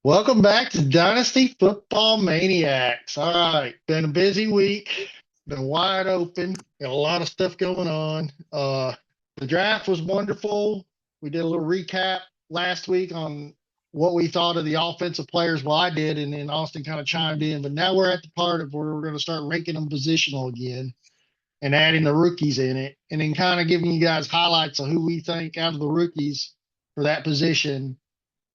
Welcome back to Dynasty Football Maniacs. All right, been a busy week, been wide open, got a lot of stuff going on. The draft was wonderful. We did a little recap last week on what we thought of the offensive players. Well, I did, and then Austin kind of chimed in. But now we're at the part of where we're going to start ranking them positional again and adding the rookies in it, and then kind of giving you guys highlights of who we think out of the rookies for that position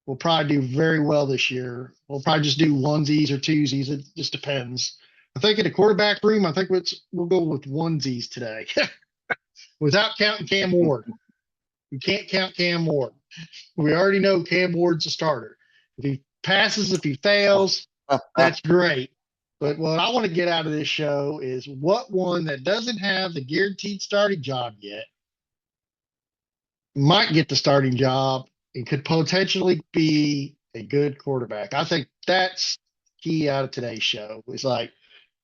will probably do very well this year. We'll probably just do onesies or twosies. It just depends. I think in the quarterback room, I think we'll go with onesies today, without counting Cam Ward. We can't count Cam Ward. We already know Cam Ward's a starter. If he passes, if he fails, that's great. But what I want to get out of this show is what one that doesn't have the guaranteed starting job yet might get the starting job and could potentially be a good quarterback. I think that's key out of today's show. Is like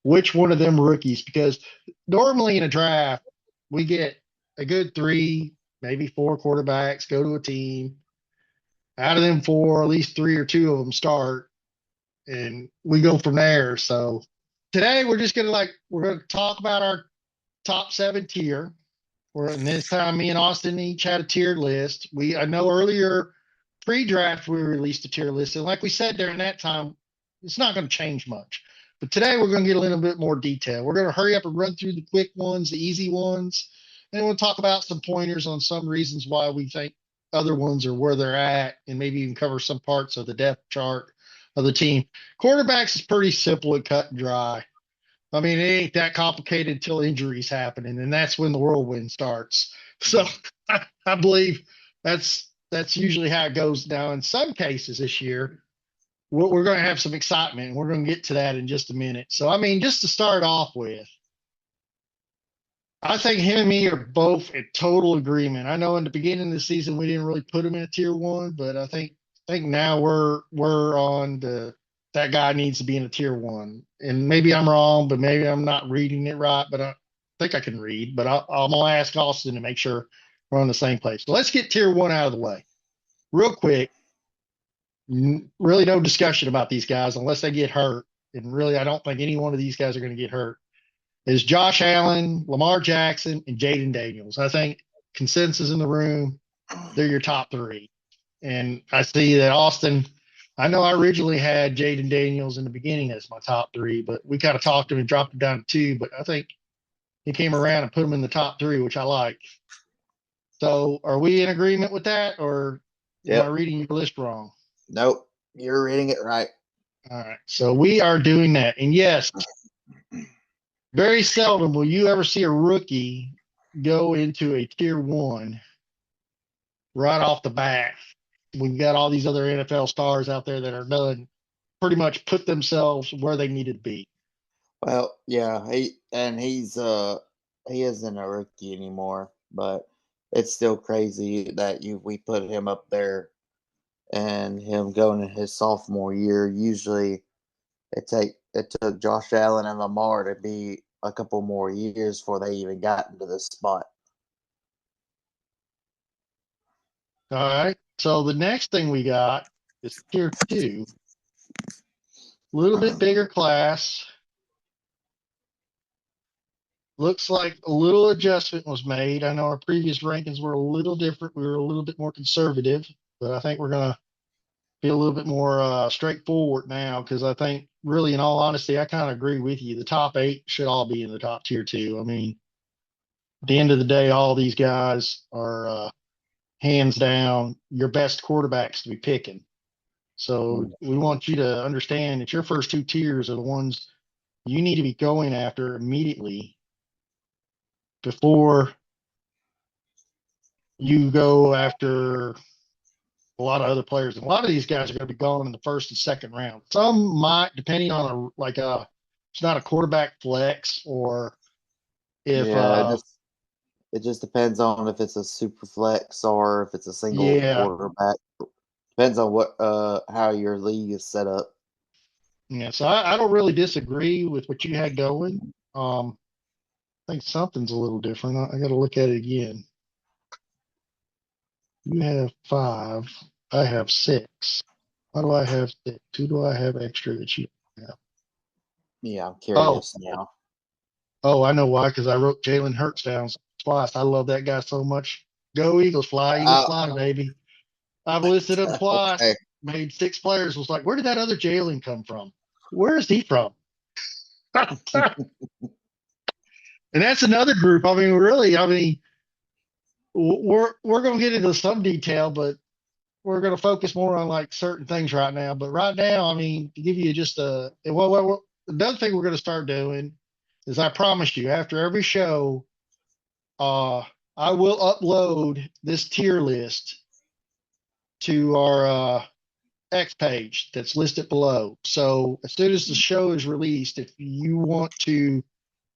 which one of them rookies, because normally in a draft, we get a good three, maybe four quarterbacks go to a team. Out of them four, at least three or two of them start, and we go from there. So today we're gonna talk about our top seven tier. And this time, me and Austin each had a tiered list. I know earlier pre-draft we released a tier list, and like we said during that time, it's not going to change much. But today we're going to get a little bit more detail. We're going to hurry up and run through the quick ones, the easy ones, and we'll talk about some pointers on some reasons why we think other ones are where they're at, and maybe even cover some parts of the depth chart of the team. Quarterbacks is pretty simple and cut and dry. I mean, it ain't that complicated until injuries happen, and then that's when the whirlwind starts. So I believe that's usually how it goes. Now, in some cases this year, we're going to have some excitement, and we're going to get to that in just a minute. So, I mean, just to start off with, I think him and me are both in total agreement. I know in the beginning of the season we didn't really put him in a tier one, but I think now we're on the that guy needs to be in a tier one. And maybe I'm wrong, but maybe I'm not reading it right. But I think I can read. But I'm gonna ask Austin to make sure we're on the same place. So let's get tier one out of the way real quick. Really, no discussion about these guys unless they get hurt. And really, I don't think any one of these guys are going to get hurt. Is Josh Allen, Lamar Jackson, and Jayden Daniels. I think consensus in the room, they're your top three. And I see that Austin, I know I originally had Jayden Daniels in the beginning as my top three, but we kind of talked him and dropped him down to two. But I think he came around and put him in the top three, which I like. So are we in agreement with that, or am I Yep. reading your list wrong? Nope. You're reading it right. All right. So we are doing that. And yes, very seldom will you ever see a rookie go into a tier one right off the bat. We've got all these other NFL stars out there that are done pretty much put themselves where they needed to be. Well, yeah, he isn't a rookie anymore, but it's still crazy that we put him up there and him going in his sophomore year. Usually it took Josh Allen and Lamar to be a couple more years before they even got into this spot. All right. So the next thing we got is tier two, a little bit bigger class. Looks like a little adjustment was made. I know our previous rankings were a little different. We were a little bit more conservative, but I think we're going to be a little bit more straightforward now because I think, really, in all honesty, I kind of agree with you. The top eight should all be in the top tier two. I mean, at the end of the day, all these guys are hands down your best quarterbacks to be picking. So we want you to understand that your first two tiers are the ones you need to be going after immediately before you go after a lot of other players. And a lot of these guys are going to be gone in the first and second round. Some might, depending on it's not a quarterback flex or if, Yeah, it just depends on if it's a super flex or if it's a single yeah, quarterback. Depends on what how your league is set up. yeah. So I don't really disagree with what you had going. I think something's a little different. I got to look at it again. You have five. I have six. Why do I have six? Who do I have extra that you have? Yeah, I'm Oh, curious now. oh, I know why. Because I wrote Jalen Hurts down twice. I love that guy so much. Go Eagles, Oh, fly, baby. I've listed him twice. okay. Made six players. Was like, where did that other Jalen come from? Where is he from? And that's another group. I mean, really, I mean, we're going to get into some detail, but we're going to focus more on like certain things right now. But right now, I mean, to give you just another thing we're going to start doing is I promise you, after every show, uh, I will upload this tier list to our X page that's listed below. So as soon as the show is released, if you want to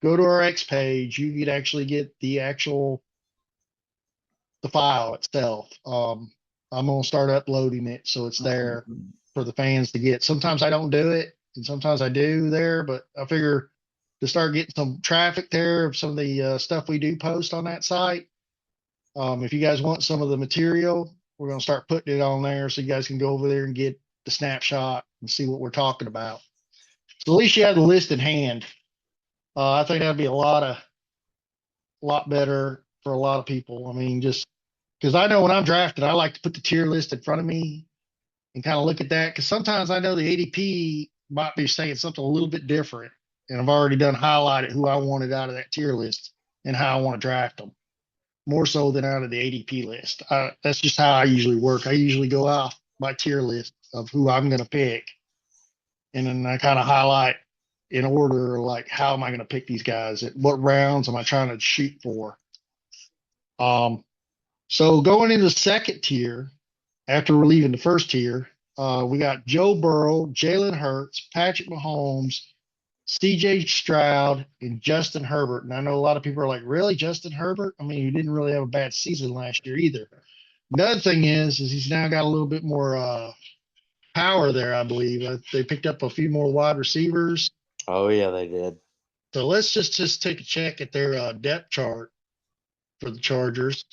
go to our X page, you could actually get the file itself. I'm gonna start uploading it so it's there for the fans to get. Sometimes I don't do it, and sometimes I do there, but I figure to start getting some traffic there of some of the stuff we do post on that site. If you guys want some of the material, we're gonna start putting it on there so you guys can go over there and get the snapshot and see what we're talking about. So at least you have the list in hand. I think that'd be a lot better for a lot of people. I mean, just because I know when I'm drafted, I like to put the tier list in front of me and kind of look at that because sometimes I know the ADP might be saying something a little bit different, and I've already done highlighted who I wanted out of that tier list and how I want to draft them more so than out of the ADP list. That's just how I usually work. I usually go off my tier list of who I'm going to pick, and then I kind of highlight in order like how am I going to pick these guys? What rounds am I trying to shoot for? Um, so going into the second tier, after we're leaving the first tier, we got Joe Burrow, Jalen Hurts, Patrick Mahomes, CJ Stroud, and Justin Herbert. And I know a lot of people are like, really, Justin Herbert? I mean, he didn't really have a bad season last year either. Another thing is he's now got a little bit more power there, I believe. They picked up a few more wide receivers. Oh yeah, they did. So let's just take a check at their depth chart for the Chargers,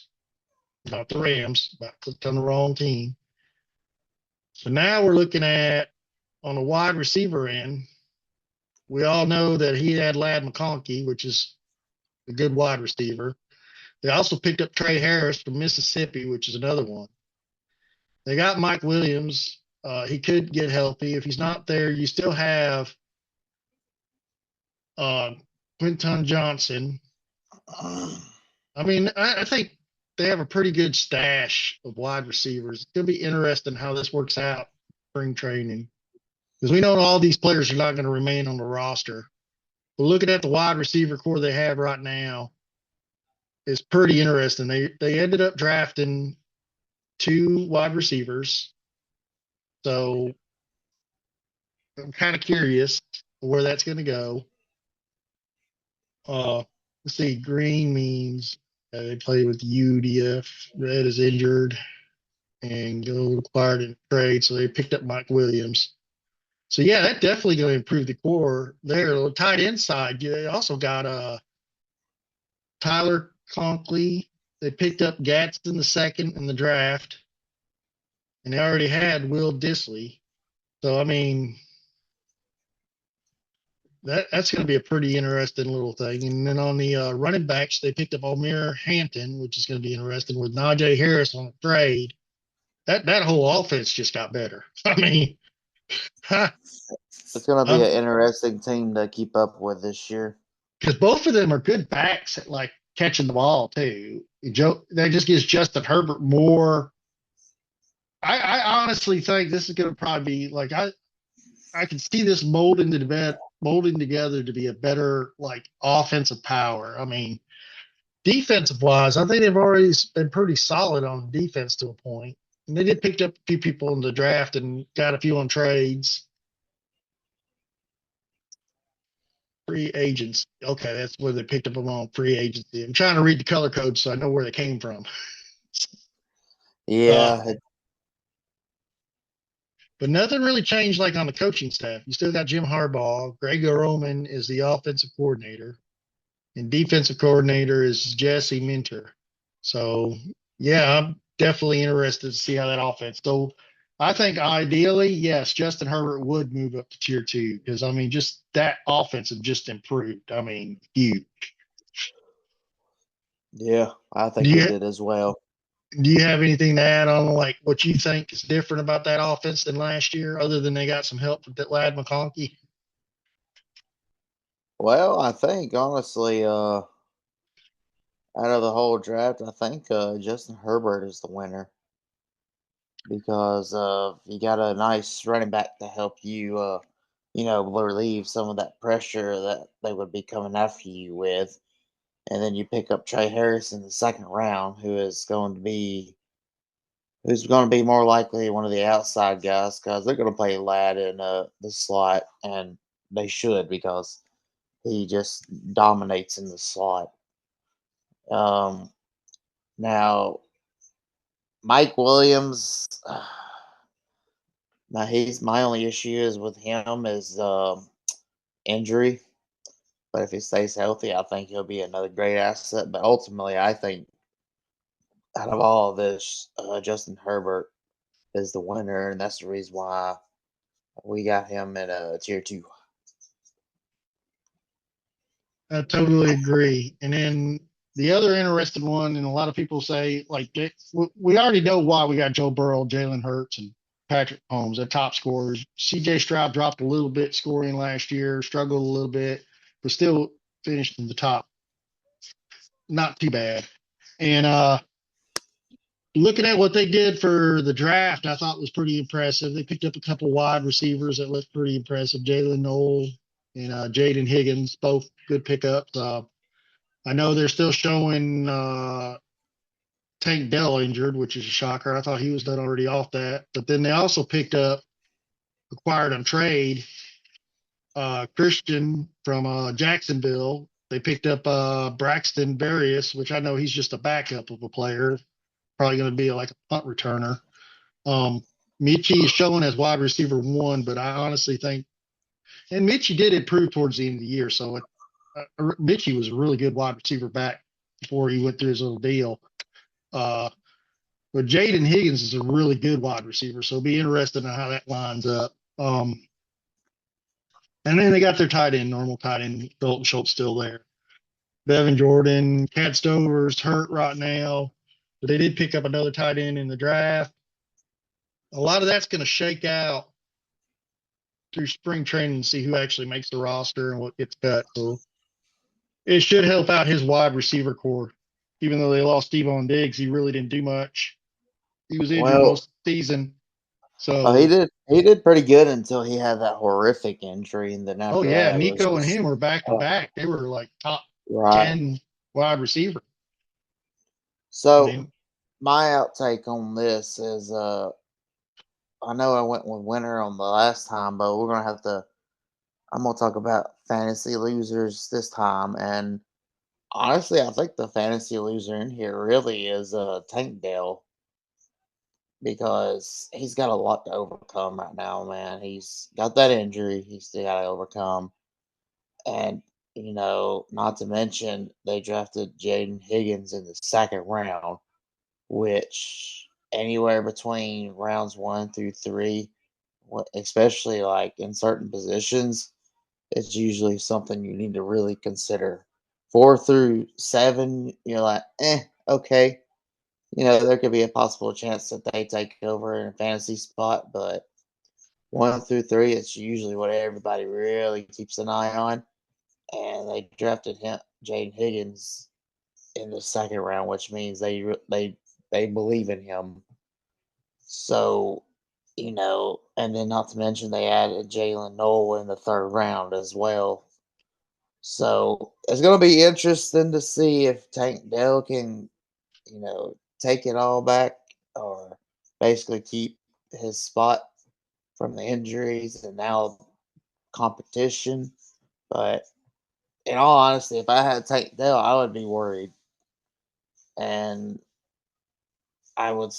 not the Rams. I clicked on the wrong team. So now we're looking at on the wide receiver end. We all know that he had Lad McConkey, which is a good wide receiver. They also picked up Trey Harris from Mississippi, which is another one. They got Mike Williams. He could get healthy. If he's not there, you still have uh, Quinton Johnson. I mean, I think they have a pretty good stash of wide receivers. It's going to be interesting how this works out spring training because we know all these players are not going to remain on the roster. But looking at the wide receiver core they have right now is pretty interesting. They ended up drafting two wide receivers, so I'm kind of curious where that's going to go. Let's see. Green means they play with UDF. Red is injured and gold acquired in trade, so they picked up Mike Williams. So yeah, that definitely going to improve the core there. The tight end side, they also got Tyler Conklin. They picked up Gadsden the second in the draft, and they already had Will Disley. So I mean, that's going to be a pretty interesting little thing. And then on the running backs, they picked up Omir Hampton, which is going to be interesting with Najee Harris on a trade. That whole offense just got better. I mean, It's going to be an interesting team to keep up with this year. because both of them are good backs at like catching the ball too. That just gives Justin Herbert more. I honestly think this is going to probably be like I can see this molding together to be a better like offensive power. I mean, defensive wise, I think they've already been pretty solid on defense to a point. And they did pick up a few people in the draft and got a few on trades. Free agents. Okay, that's where they picked up them on free agency. I'm trying to read the color code so I know where they came from. Yeah. But nothing really changed like on the coaching staff. You still got Jim Harbaugh. Greg Roman is the offensive coordinator, and defensive coordinator is Jesse Minter. So yeah, I'm definitely interested to see how that offense. So I think ideally, yes, Justin Herbert would move up to tier two because I mean, just that offense have just improved. I mean, huge. Yeah, I Do think it you did as well. do you have anything to add on like what you think is different about that offense than last year, other than they got some help from that lad McConkey? Well, I think honestly, out of the whole draft, I think Justin Herbert is the winner because you got a nice running back to help you, relieve some of that pressure that they would be coming after you with. And then you pick up Trey Harris in the second round, who's going to be more likely one of the outside guys because they're going to play Lad in the slot, and they should because he just dominates in the slot. Um, Now Mike Williams, now he's my only issue is with him is injury. But if he stays healthy, I think he'll be another great asset. But ultimately, I think out of all of this, Justin Herbert is the winner, and that's the reason why we got him in a tier two. I totally agree. And then the other interesting one, and a lot of people say like we already know why we got Joe Burrow, Jalen Hurts, and Patrick Holmes, the top scorers. C.J. Stroud dropped a little bit scoring last year, struggled a little bit, but still finished in the top. Not too bad. And looking at what they did for the draft, I thought was pretty impressive. They picked up a couple wide receivers that looked pretty impressive. Jalen Noel and Jayden Higgins, both good pickups. I know they're still showing Tank Dell injured, which is a shocker. I thought he was done already off that. But then they also acquired on trade, Christian from Jacksonville. They picked up Braxton Berrios, which I know he's just a backup of a player, probably going to be like a punt returner. Um, Mitchie is showing as wide receiver one, but I honestly think, and Mitchie did improve towards the end of the year. So Mitchie was a really good wide receiver back before he went through his little deal. Uh, but Jayden Higgins is a really good wide receiver, so it'll be interesting in how that lines up. And then they got their tight end, normal tight end, Dalton Schultz still there. Devin Jordan, Cat Stover's hurt right now, but they did pick up another tight end in the draft. A lot of that's going to shake out through spring training to see who actually makes the roster and what gets cut. So it should help out his wide receiver core. Even though they lost Stephon Diggs, he really didn't do much. He was injured Well, most of the season. he So, did pretty good until he had that horrific injury, and then oh after yeah, that, it was Nico and just him were back to uh, back. They were like top right. 10 wide receiver. I So mean, my outtake on this is I know I went with winner on the last time, but we're gonna have to. I'm gonna talk about fantasy losers this time, and honestly, I think the fantasy loser in here really is Tank Dell because he's got a lot to overcome right now, man. He's got that injury he's still got to overcome, and not to mention they drafted Jaden Higgins in the second round, which anywhere between rounds 1 through 3, especially like in certain positions, it's usually something you need to really consider. 4 through 7, you're like, okay. There could be a possible chance that they take over in a fantasy spot, but 1 through 3, it's usually what everybody really keeps an eye on. And they drafted him, Jaden Higgins, in the second round, which means they believe in him. So, and then not to mention they added Jalen Noel in the third round as well. So it's going to be interesting to see if Tank Dell can, take it all back or basically keep his spot from the injuries and now competition. But in all honesty, if I had Tank Dell, I would be worried. And I would,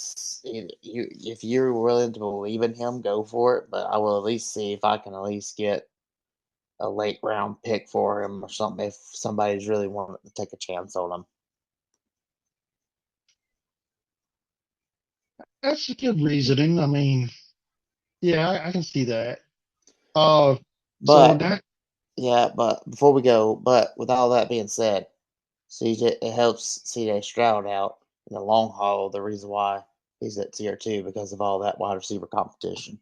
if you're willing to believe in him, go for it. But I will at least see if I can at least get a late round pick for him or something if somebody's really wanting to take a chance on him. that's a good reasoning. I mean, Yeah, I can see that. Uh, so But that yeah, but before we go, but with all that being said, CJ it helps CJ Stroud out in the long haul. The reason why he's at tier two because of all that wide receiver competition.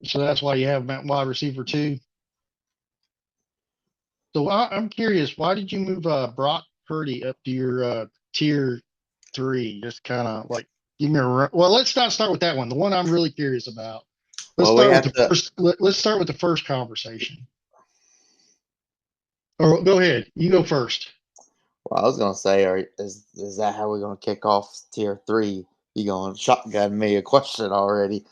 so that's why you have him at wide receiver too. So I'm curious, why did you move Brock Purdy up to your tier three? Just kind of like give me well, let's not start with that one. The one I'm really curious about. Let's Well, we start with have the to. first. Let's start with the first conversation. Or go ahead, you go first. Well, I was gonna say, is that how we're gonna kick off tier three? You gonna shotgun me a question already?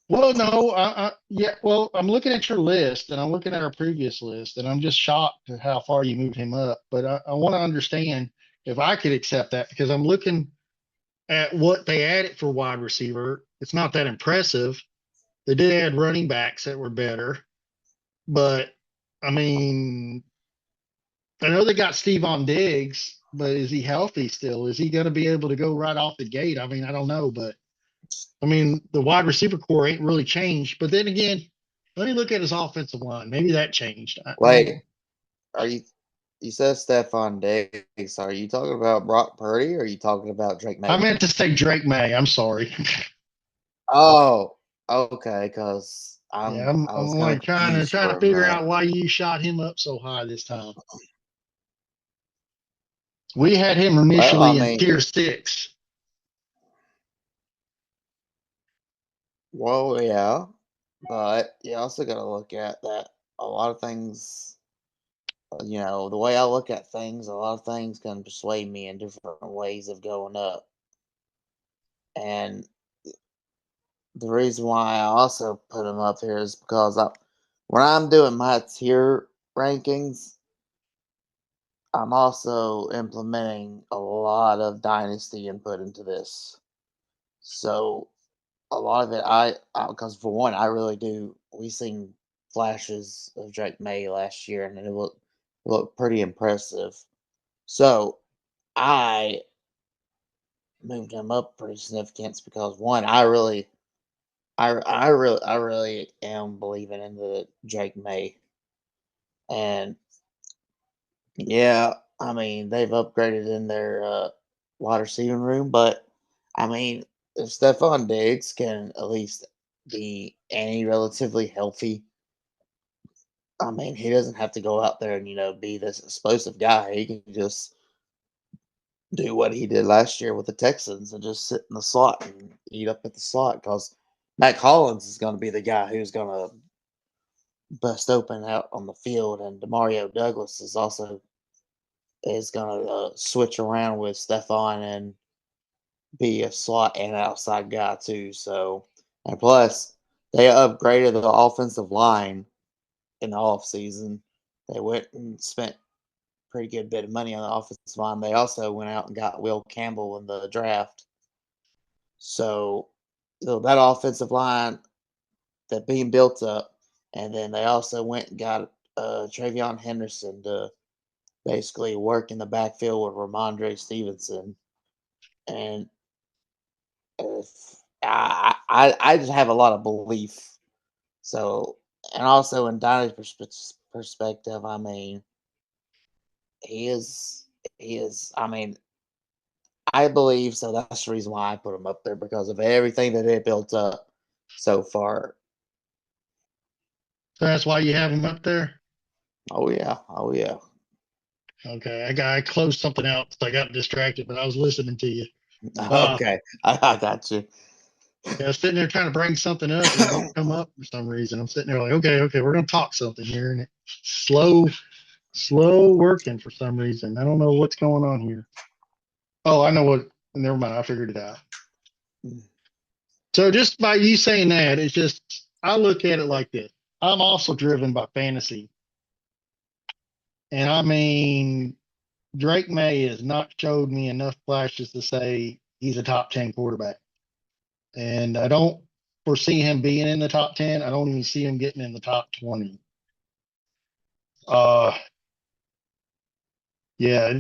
Well, no, yeah, well, I'm looking at your list and I'm looking at our previous list and I'm just shocked at how far you moved him up. But I want to understand if I could accept that because I'm looking at what they added for wide receiver. It's not that impressive. They did add running backs that were better, but I mean, I know they got Stephon Diggs, but is he healthy still? Is he going to be able to go right off the gate? I mean, I don't know, but I mean, the wide receiver core ain't really changed. But then again, let me look at his offensive line. Maybe that changed. I don't Wait, know. are you? You said Stephon Diggs. Are you talking about Brock Purdy or are you talking about Drake I May? meant to say Drake May. I'm sorry. Oh, okay. Because Yeah, I I'm was kind of like confused trying to for a figure minute. out why you shot him up so high this time. We had him Well, I initially in mean, tier six. well, yeah, but you also got to look at that. A lot of things, the way I look at things, a lot of things can persuade me in different ways of going up. And the reason why I also put him up here is because when I'm doing my tier rankings, I'm also implementing a lot of dynasty input into this. So a lot of it, because for one, I really do. We seen flashes of Drake May last year, and it looked pretty impressive. So I moved him up pretty significant because one, I really am believing in the Drake May, and yeah, I mean they've upgraded in their wide receiving room, but I mean if Stephon Diggs can at least be any relatively healthy, I mean he doesn't have to go out there and be this explosive guy. He can just do what he did last year with the Texans and just sit in the slot and eat up at the slot because Matt Collins is going to be the guy who's going to bust open out on the field, and Demario Douglas is going to switch around with Stefan and be a slot and outside guy too. So, and plus they upgraded the offensive line in the off season. They went and spent pretty good bit of money on the offensive line. They also went out and got Will Campbell in the draft. So that offensive line that being built up, and then they also went and got Travion Henderson to basically work in the backfield with Ramondre Stevenson. And if I just have a lot of belief. So, and also in Donnie's perspective, I mean, he is he is. I mean, I believe so. That's the reason why I put him up there because of everything that they built up so far. So that's why you have him up there. Oh yeah, oh yeah. Okay, I closed something out, so I got distracted, but I was listening to you. Uh, Okay, I got you. yeah, I was sitting there trying to bring something up, and it don't come up for some reason. I'm sitting there like, okay, we're gonna talk something here, and it's slow working for some reason. I don't know what's going on here. Oh, I know what. Never mind, I figured it out. So just by you saying that, it's just I look at it like this. I'm also driven by fantasy, and I mean Drake May has not showed me enough flashes to say he's a top 10 quarterback. And I don't foresee him being in the top 10. I don't even see him getting in the top 20. Uh, yeah,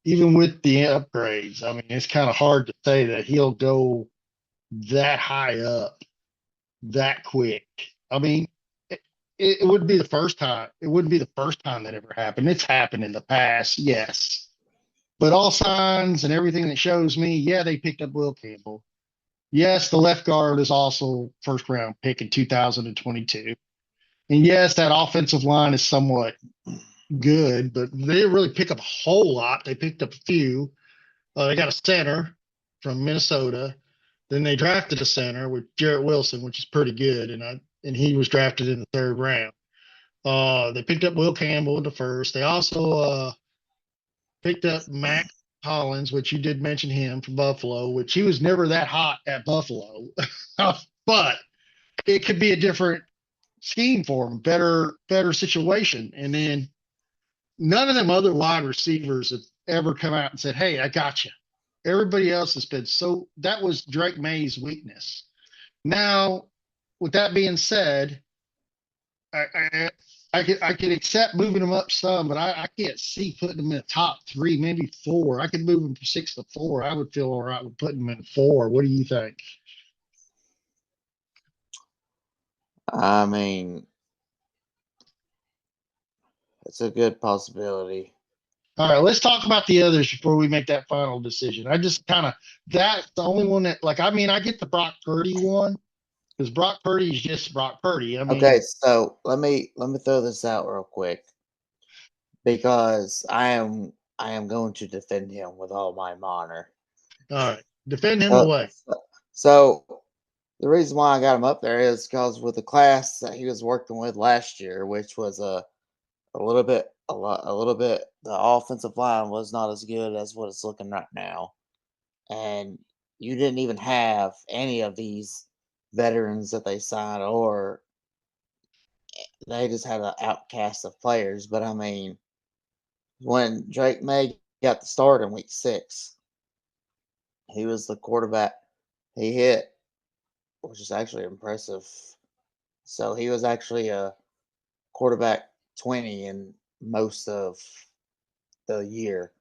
even with the upgrades, I mean, it's kind of hard to say that he'll go. that high up that quick. I mean, it wouldn't be the first time. It wouldn't be the first time that ever happened. It's happened in the past, yes. But all signs and everything that shows me, yeah, they picked up Will Campbell. Yes, the left guard is also first round pick in 2022. And yes, that offensive line is somewhat good, but they didn't really pick up a whole lot. They picked up a few. They got a center from Minnesota. Then they drafted a center with Jarrett Wilson, which is pretty good, and he was drafted in the third round. They picked up Will Campbell in the first. They also picked up Mac Hollins, which you did mention him from Buffalo, which he was never that hot at Buffalo, but it could be a different scheme for him, better situation. And then none of them other wide receivers have ever come out and said, "Hey, I got you." Everybody else has been so that was Drake May's weakness. Now, with that being said, I could accept moving him up some, but I can't see putting him in the top three, maybe four. I could move him from 6 to 4. I would feel all right with putting him in 4. What do you think? I mean, it's a good possibility. All right, let's talk about the others before we make that final decision. I just kind of that's the only one that like I get the Brock Purdy one because Brock Purdy is just Brock Purdy. I Okay, mean, so let me throw this out real quick because I am going to defend him with all my honor. all right, defend him So, away. so the reason why I got him up there is because with the class that he was working with last year, which was a little bit, the offensive line was not as good as what it's looking right now, and you didn't even have any of these veterans that they signed, or they just had an outcast of players. But I mean, when Drake May got the start in week 6, he was the quarterback. He hit, which is actually impressive. So he was actually a quarterback 20 in most of the year.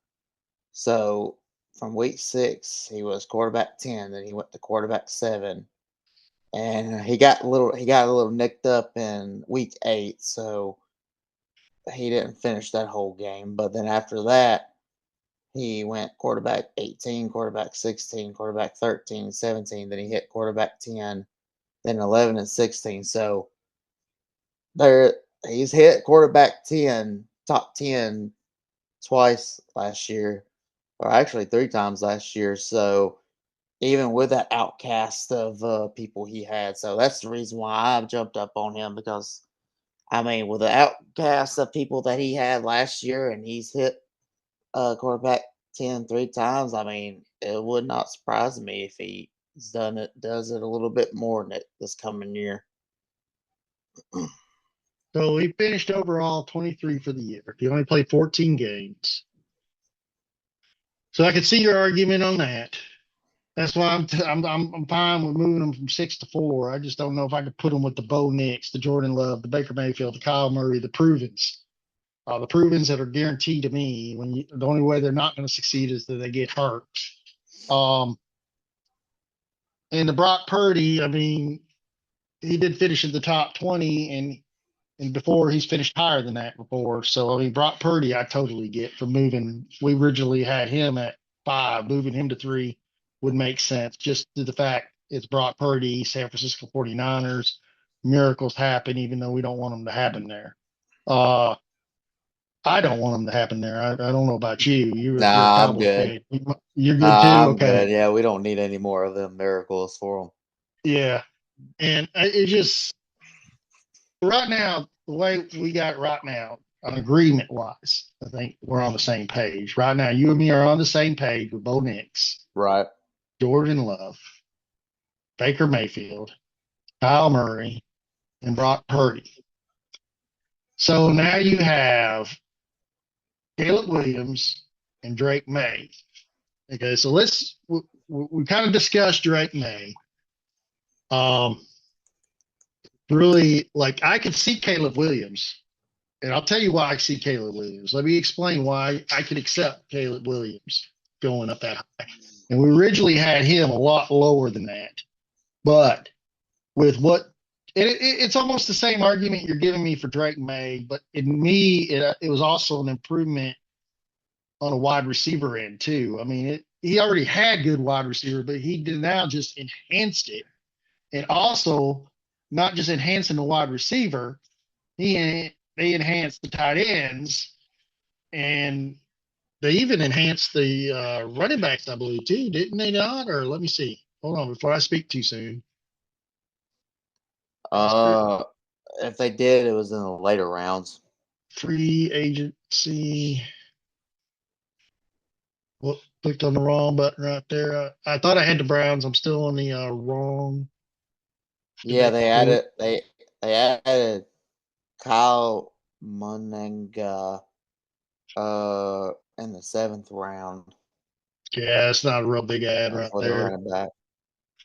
So from week 6, he was quarterback 10, then he went to quarterback 7. And he got a little nicked up in week 8, so he didn't finish that whole game. But then after that, he went quarterback 18, quarterback 16, quarterback 13, 17. Then he hit quarterback 10, then 11 and 16. So there, he's hit quarterback 10, top 10 twice last year, or actually 3 times last year. So even with that outcast of people he had, so that's the reason why I've jumped up on him because I mean, with the outcast of people that he had last year, and he's hit quarterback 10 3 times. I mean, it would not surprise me if does it a little bit more this coming year. So he finished overall 23 for the year. He only played 14 games. So I could see your argument on that. That's why I'm fine with moving him from 6 to 4. I just don't know if I could put him with the Bo Nix, the Jordan Love, the Baker Mayfield, the Kyle Murray, the Provens that are guaranteed to me. The only way they're not going to succeed is that they get hurt. Um, and the Brock Purdy, I mean, he did finish in the top 20, and before he's finished higher than that before. So I mean, Brock Purdy, I totally get for moving. We originally had him at 5, moving him to 3 would make sense just to the fact it's Brock Purdy, San Francisco 49ers. Miracles happen, even though we don't want them to happen there. Uh, I don't want them to happen there. I don't know about you. You're a Nah, I'm Cowboy good. fan. You're good Nah, too. I'm good. Okay, Yeah, we don't need any more of them miracles for them. yeah. And it just right now, the way we got it right now, an agreement wise, I think we're on the same page. Right now, you and me are on the same page with Bo Nix, Right. Jordan Love, Baker Mayfield, Kyle Murray, and Brock Purdy. So now you have Caleb Williams and Drake May. Okay, so we kind of discussed Drake May. Um, really, like I could see Caleb Williams. And I'll tell you why I see Caleb Williams. Let me explain why I could accept Caleb Williams going up that high. And we originally had him a lot lower than that. But with what it's almost the same argument you're giving me for Drake May, but in me, it was also an improvement on a wide receiver end too. I mean, he already had good wide receiver, but he did now just enhanced it, and also not just enhancing the wide receiver, they enhanced the tight ends, and they even enhanced the running backs, I believe, too, didn't they not? Or let me see. Hold on before I speak too soon. Uh, if they did, it was in the later rounds. Free agency. Well, clicked on the wrong button right there. I thought I had the Browns. I'm still on the wrong. Yeah, they added Kyle Munanga in the 7th round Yeah, it's not a real big ad right for the there. running back.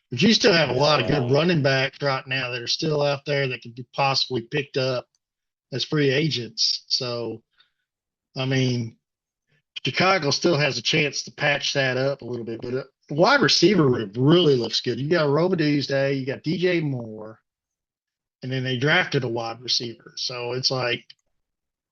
But you still have a lot of Yeah. good running backs right now that are still out there that could be possibly picked up as free agents. So, I mean, Chicago still has a chance to patch that up a little bit. But the wide receiver really looks good. You got Robidoux, you got DJ Moore, and then they drafted a wide receiver. So it's like,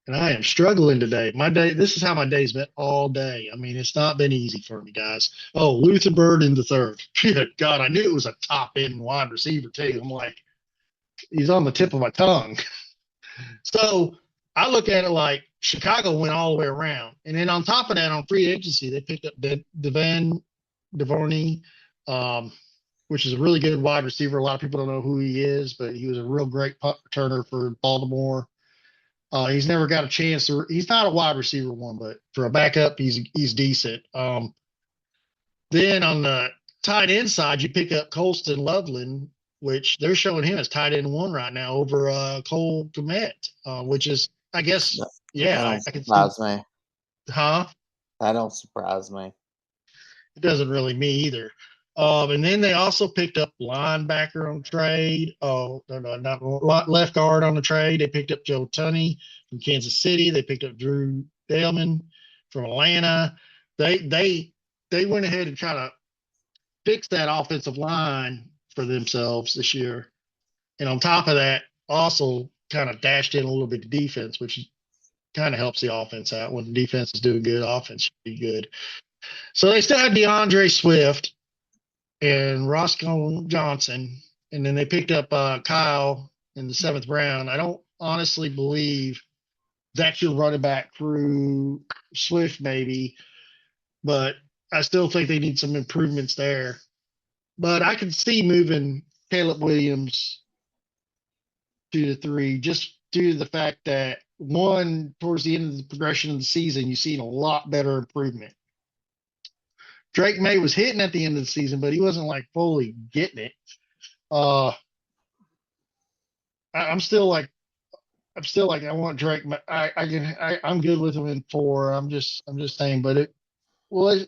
and I am struggling today. My day, this is how my day's been all day. I mean, it's not been easy for me, guys. Oh, Luther Bird in the third. Good God, I knew it was a top end wide receiver too. I'm like, he's on the tip of my tongue. So I look at it like Chicago went all the way around, and then on top of that, on free agency, they picked up Devin Devorney, um, which is a really good wide receiver. A lot of people don't know who he is, but he was a real great punt returner for Baltimore. He's never got a chance to. He's not a wide receiver one, but for a backup, he's decent. Then on the tight end side, you pick up Colston Loveland, which they're showing him as tight end one right now over Cole Kmet, which is, I guess, That yeah, don't I can see. surprise me. Huh? That don't surprise me. It doesn't really me either. And then they also picked up linebacker on trade. Oh, no, not left guard on the trade. They picked up Joe Tunney from Kansas City. They picked up Drew Dalman from Atlanta. They went ahead and kind of fixed that offensive line for themselves this year. And on top of that, also kind of dashed in a little bit of defense, which kind of helps the offense out. When the defense is doing good, offense should be good. So they still had DeAndre Swift and Roscoe Johnson, and then they picked up Kyle in the 7th round. I don't honestly believe that's your running back through Swift, maybe, but I still think they need some improvements there. But I can see moving Caleb Williams 2 to 3 just due to the fact that one, towards the end of the progression of the season, you've seen a lot better improvement. Drake May was hitting at the end of the season, but he wasn't like fully getting it. Uh, I'm still like I want Drake. I'm good with him in 4. I'm just saying, but well,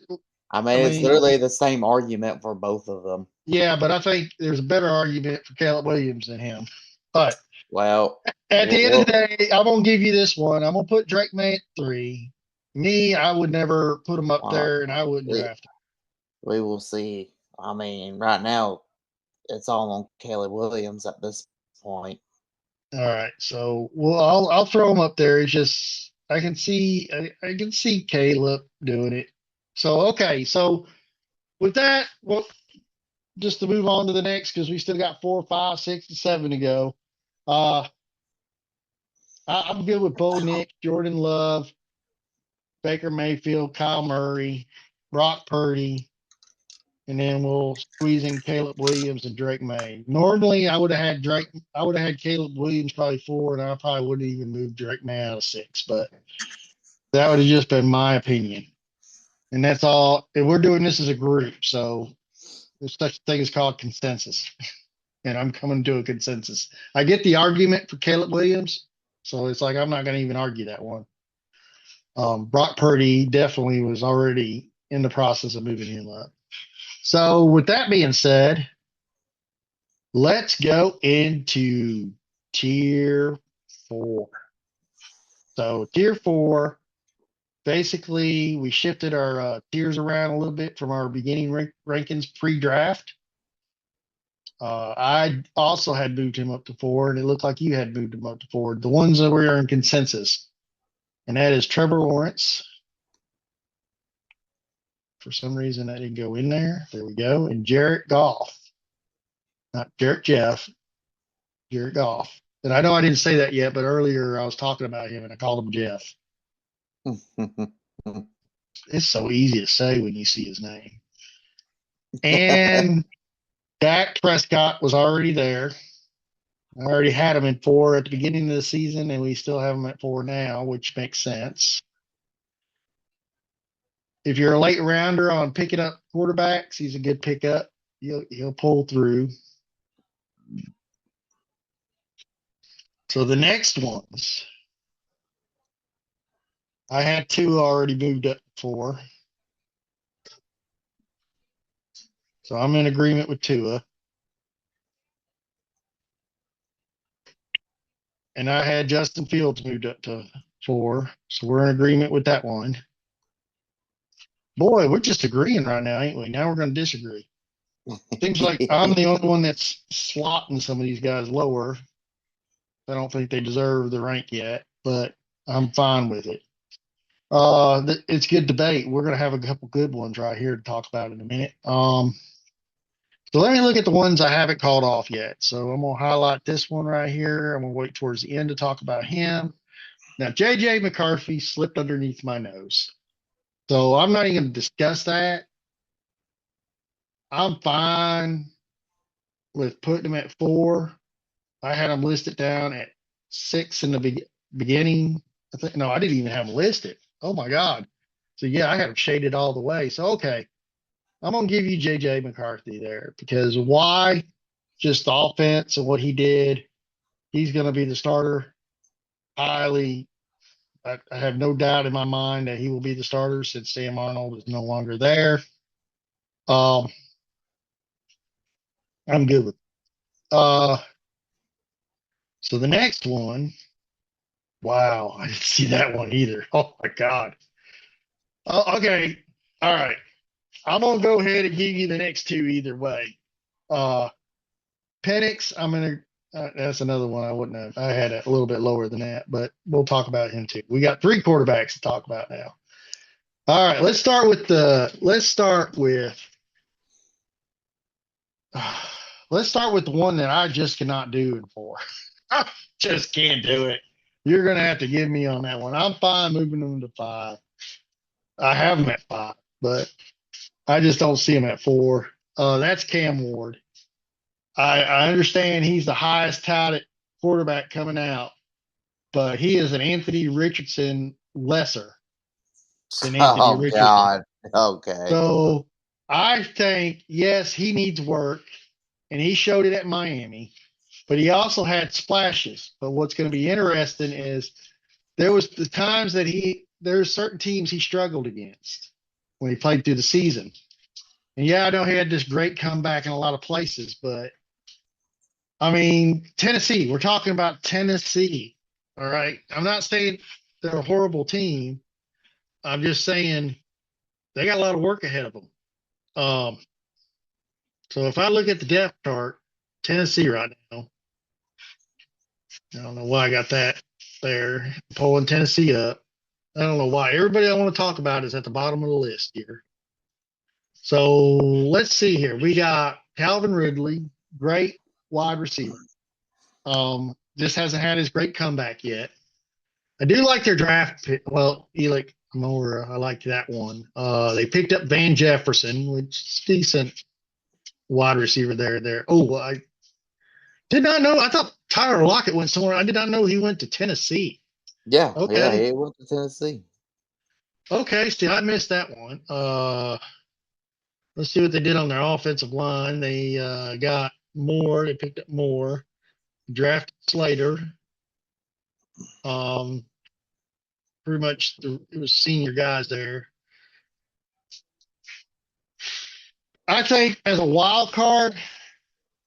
I I mean, it's mean, literally the same argument for both of them. yeah, but I think there's a better argument for Caleb Williams than him. But Well, at the end of we'll, the day, I'm gonna give you this one. I'm gonna put Drake May at 3. Me, I would never put him up uh, there, and I wouldn't we, draft him. we will see. I mean, right now, it's all on Caleb Williams at this point. All right, so well, I'll throw him up there. It's just I can see Caleb doing it. So okay, so with that, well, just to move on to the next because we still got 4, 5, 6, and 7 to go. Uh, I'm good with Bo Nick, Jordan Love, Baker Mayfield, Kyle Murray, Brock Purdy, and then we'll squeeze in Caleb Williams and Drake May. Normally, I would have had Caleb Williams probably 4, and I probably wouldn't even move Drake May out of 6, but that would have just been my opinion. And that's all. And we're doing this as a group, so there's such a thing as called consensus. And I'm coming to a consensus. I get the argument for Caleb Williams, so it's like I'm not going to even argue that one. Brock Purdy definitely was already in the process of moving him up. So with that being said, let's go into tier 4. So tier 4, basically we shifted our tiers around a little bit from our beginning rankings pre-draft. I also had moved him up to 4, and it looked like you had moved him up to 4. The ones that we are in consensus, and that is Trevor Lawrence. For some reason, that didn't go in there. There we go. And Jared Goff, not Jared Jeff, Jared Goff. And I know I didn't say that yet, but earlier I was talking about him and I called him Jeff. It's so easy to say when you see his name. And Dak Prescott was already there. I already had him in 4 at the beginning of the season, and we still have him at 4 now, which makes sense. If you're a late rounder on picking up quarterbacks, he's a good pickup. He'll pull through. So the next ones, I had 2 already moved up 4. So I'm in agreement with Tua. And I had Justin Fields moved up to 4. So we're in agreement with that one. Boy, we're just agreeing right now, ain't we? Now we're going to disagree. Seems like I'm the only one that's slotting some of these guys lower. I don't think they deserve the rank yet, but I'm fine with it. It's good debate. We're going to have a couple good ones right here to talk about in a minute. So let me look at the ones I haven't called off yet. So I'm going to highlight this one right here. I'm going to wait towards the end to talk about him. Now, J.J. McCarthy slipped underneath my nose. So I'm not even going to discuss that. I'm fine with putting him at 4. I had him listed down at 6 in the beginning. No, I didn't even have him listed. Oh my God. So yeah, I had him shaded all the way. So okay, I'm gonna give you J.J. McCarthy there because why? Just the offense and what he did. He's gonna be the starter. I have no doubt in my mind that he will be the starter since Sam Arnold is no longer there. I'm good with. So the next one. Wow, I didn't see that one either. Oh my God. Oh, okay. All right. I'm gonna go ahead and give you the next 2 either way. Uh Penix, I'm gonna that's another one I wouldn't have. I had it a little bit lower than that, but we'll talk about him too. We got 3 quarterbacks to talk about now. All right, let's start with let's start with the one that I just cannot do in 4. I just can't do it. You're gonna have to give me on that one. I'm fine moving them to 5. I have them at 5, but I just don't see him at 4. That's Cam Ward. I understand he's the highest touted quarterback coming out, but he is an Anthony Richardson lesser than Anthony Oh Richardson. God. Okay. So I think, yes, he needs work, and he showed it at Miami, but he also had splashes. But what's going to be interesting is there was the times that there's certain teams he struggled against when he played through the season. And yeah, I know he had this great comeback in a lot of places, but I mean, Tennessee, we're talking about Tennessee. All right. I'm not saying they're a horrible team. I'm just saying they got a lot of work ahead of them. Um, so if I look at the depth chart, Tennessee right now, I don't know why I got that there, pulling Tennessee up. I don't know why. Everybody I want to talk about is at the bottom of the list here. So let's see here. We got Calvin Ridley, great wide receiver. Just hasn't had his great comeback yet. I do like their draft pick. Well, Eli Moore, I like that one. They picked up Van Jefferson, which is decent wide receiver there. Oh, I did not know. I thought Tyler Lockett went somewhere. I did not know he went to Tennessee. Yeah. Okay. Yeah. He went to Tennessee. Okay, see, I missed that one. Let's see what they did on their offensive line. They got Moore. They picked up Moore. Drafted Slater. Pretty much it was senior guys there. I think as a wild card,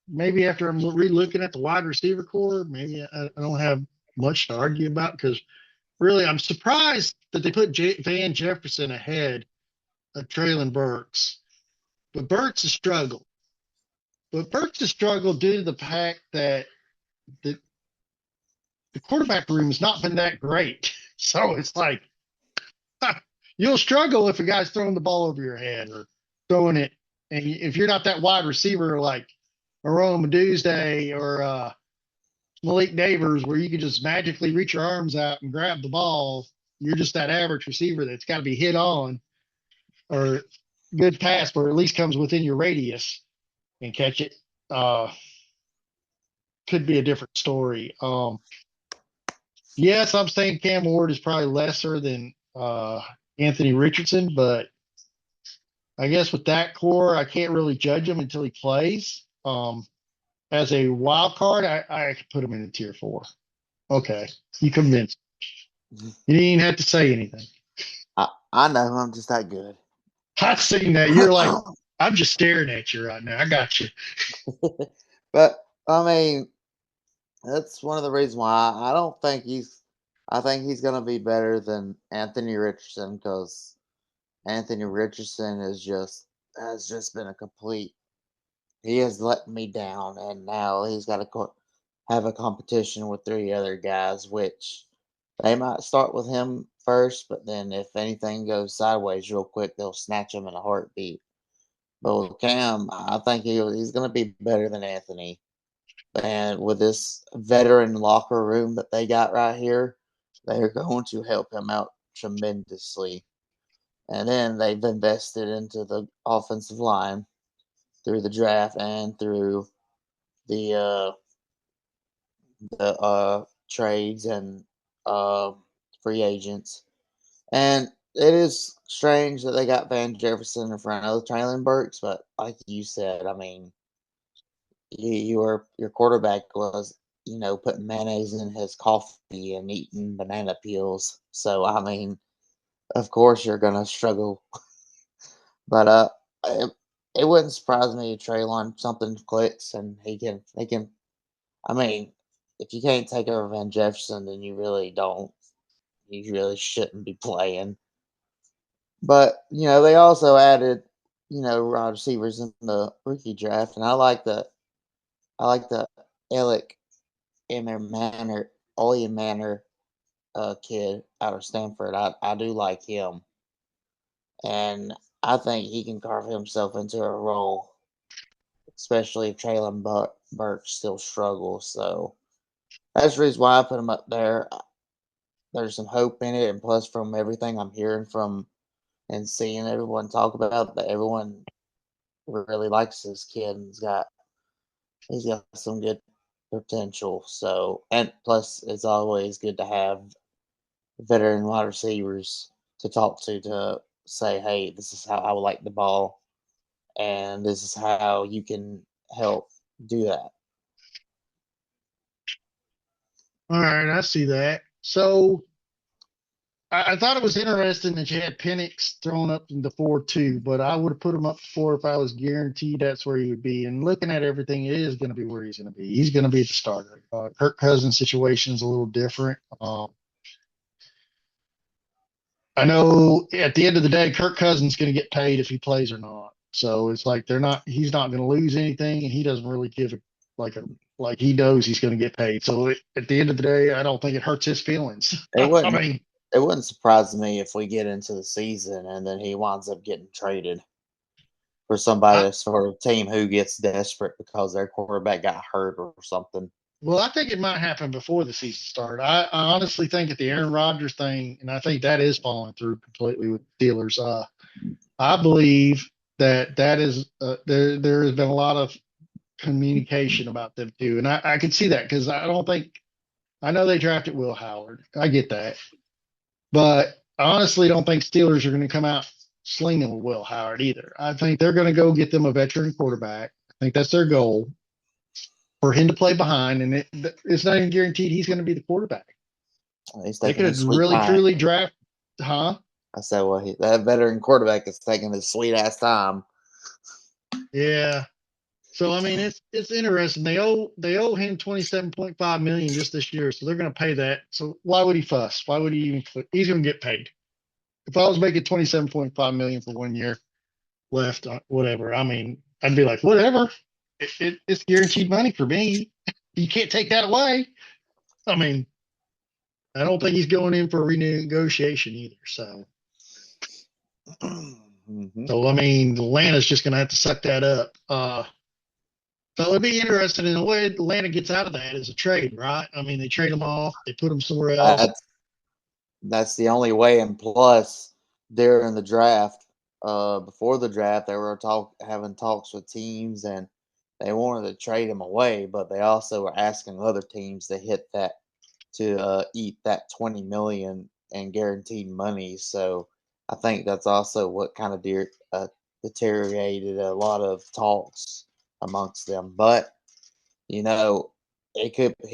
maybe after I'm re-looking at the wide receiver core, maybe I don't have much to argue about because really I'm surprised that they put Van Jefferson ahead of Traylon Burks. But Burks has struggled. But Burks has struggled due to the fact that the, the quarterback room has not been that great. So it's like you'll struggle if a guy's throwing the ball over your head or throwing it. And if you're not that wide receiver like Aroma Tuesday or Malik Neighbors, where you can just magically reach your arms out and grab the ball, you're just that average receiver that's got to be hit on or good pass, or at least comes within your radius and catch it. Could be a different story. Yes, I'm saying Cam Ward is probably lesser than Anthony Richardson, but I guess with that core, I can't really judge him until he plays. As a wild card, I could put him in a tier 4. Okay, you convinced. You didn't even have to say anything. I know I'm just that good. I've seen that. You're like, I'm just staring at you right now. I got you. But I mean, that's one of the reasons why I don't think he's. I think he's going to be better than Anthony Richardson because Anthony Richardson has just been a complete. He has let me down, and now he's got to have a competition with 3 other guys, which they might start with him first, but then if anything goes sideways real quick, they'll snatch him in a heartbeat. But with Cam, I think he's going to be better than Anthony. And with this veteran locker room that they got right here, they're going to help him out tremendously. And then they've invested into the offensive line through the draft and through the uh, the trades and uh, free agents. And it is strange that they got Van Jefferson in front of Traylon Burks, but like you said, I mean, your quarterback was putting mayonnaise in his coffee and eating banana peels. So I mean, of course you're gonna struggle. But it wouldn't surprise me if Traylon something clicks and he can. I mean, if you can't take over Van Jefferson, then you really don't. You really shouldn't be playing. But they also added wide receivers in the rookie draft, and I like the Alec Ollie Manor kid out of Stanford. I do like him, and I think he can carve himself into a role, especially if Traylon Burks still struggles. So that's the reason why I put him up there. There's some hope in it, and plus, from everything I'm hearing from and seeing everyone talk about, that everyone really likes this kid, and he's got some good potential. So, and plus, it's always good to have veteran wide receivers to talk to say, hey, this is how I would like the ball, and this is how you can help do that. All right, I see that. So I thought it was interesting that you had Penix thrown up into 4 too, but I would have put him up to 4 if I was guaranteed that's where he would be. And looking at everything, it is going to be where he's going to be. He's going to be the starter. Kirk Cousins' situation is a little different. I know at the end of the day, Kirk Cousins is going to get paid if he plays or not. So it's like he's not going to lose anything, and he doesn't really give like he knows he's going to get paid. So at the end of the day, I don't think it hurts his feelings. It I wouldn't mean, it wouldn't surprise me if we get into the season and then he winds up getting traded for I, somebody for a team who gets desperate because their quarterback got hurt or something. well, I think it might happen before the season started. I honestly think at the Aaron Rodgers thing, and I think that is falling through completely with the Steelers. I believe that is there has been a lot of communication about them too, and I can see that because I don't think I know they drafted Will Howard. I get that, but I honestly don't think Steelers are going to come out slinging with Will Howard either. I think they're going to go get them a veteran quarterback. I think that's their goal for him to play behind, and it's not even guaranteed he's going to be the quarterback. He's They taking could his have sweet really time. truly draft, huh? I said, well, that veteran quarterback is taking his sweet ass time. Yeah. So I mean, it's interesting. They owe him 27.5 million just this year, so they're going to pay that. So why would he fuss? Why would he even? He's going to get paid. If I was making 27.5 million for 1 year left, whatever. I mean, I'd be like, whatever. it's guaranteed money for me. You can't take that away. I mean, I don't think he's going in for a renegotiation either. Hmm. So I mean, Atlanta's just going to have to suck that up. So it'd be interesting in the way Atlanta gets out of that is a trade, right? I mean, they trade him off, they put him somewhere else. That's that's the only way. And plus, during the draft, before the draft, they were having talks with teams, and they wanted to trade him away, but they also were asking other teams to hit that to eat that 20 million in guaranteed money. So I think that's also what kind of deteriorated a lot of talks amongst them. But you know, he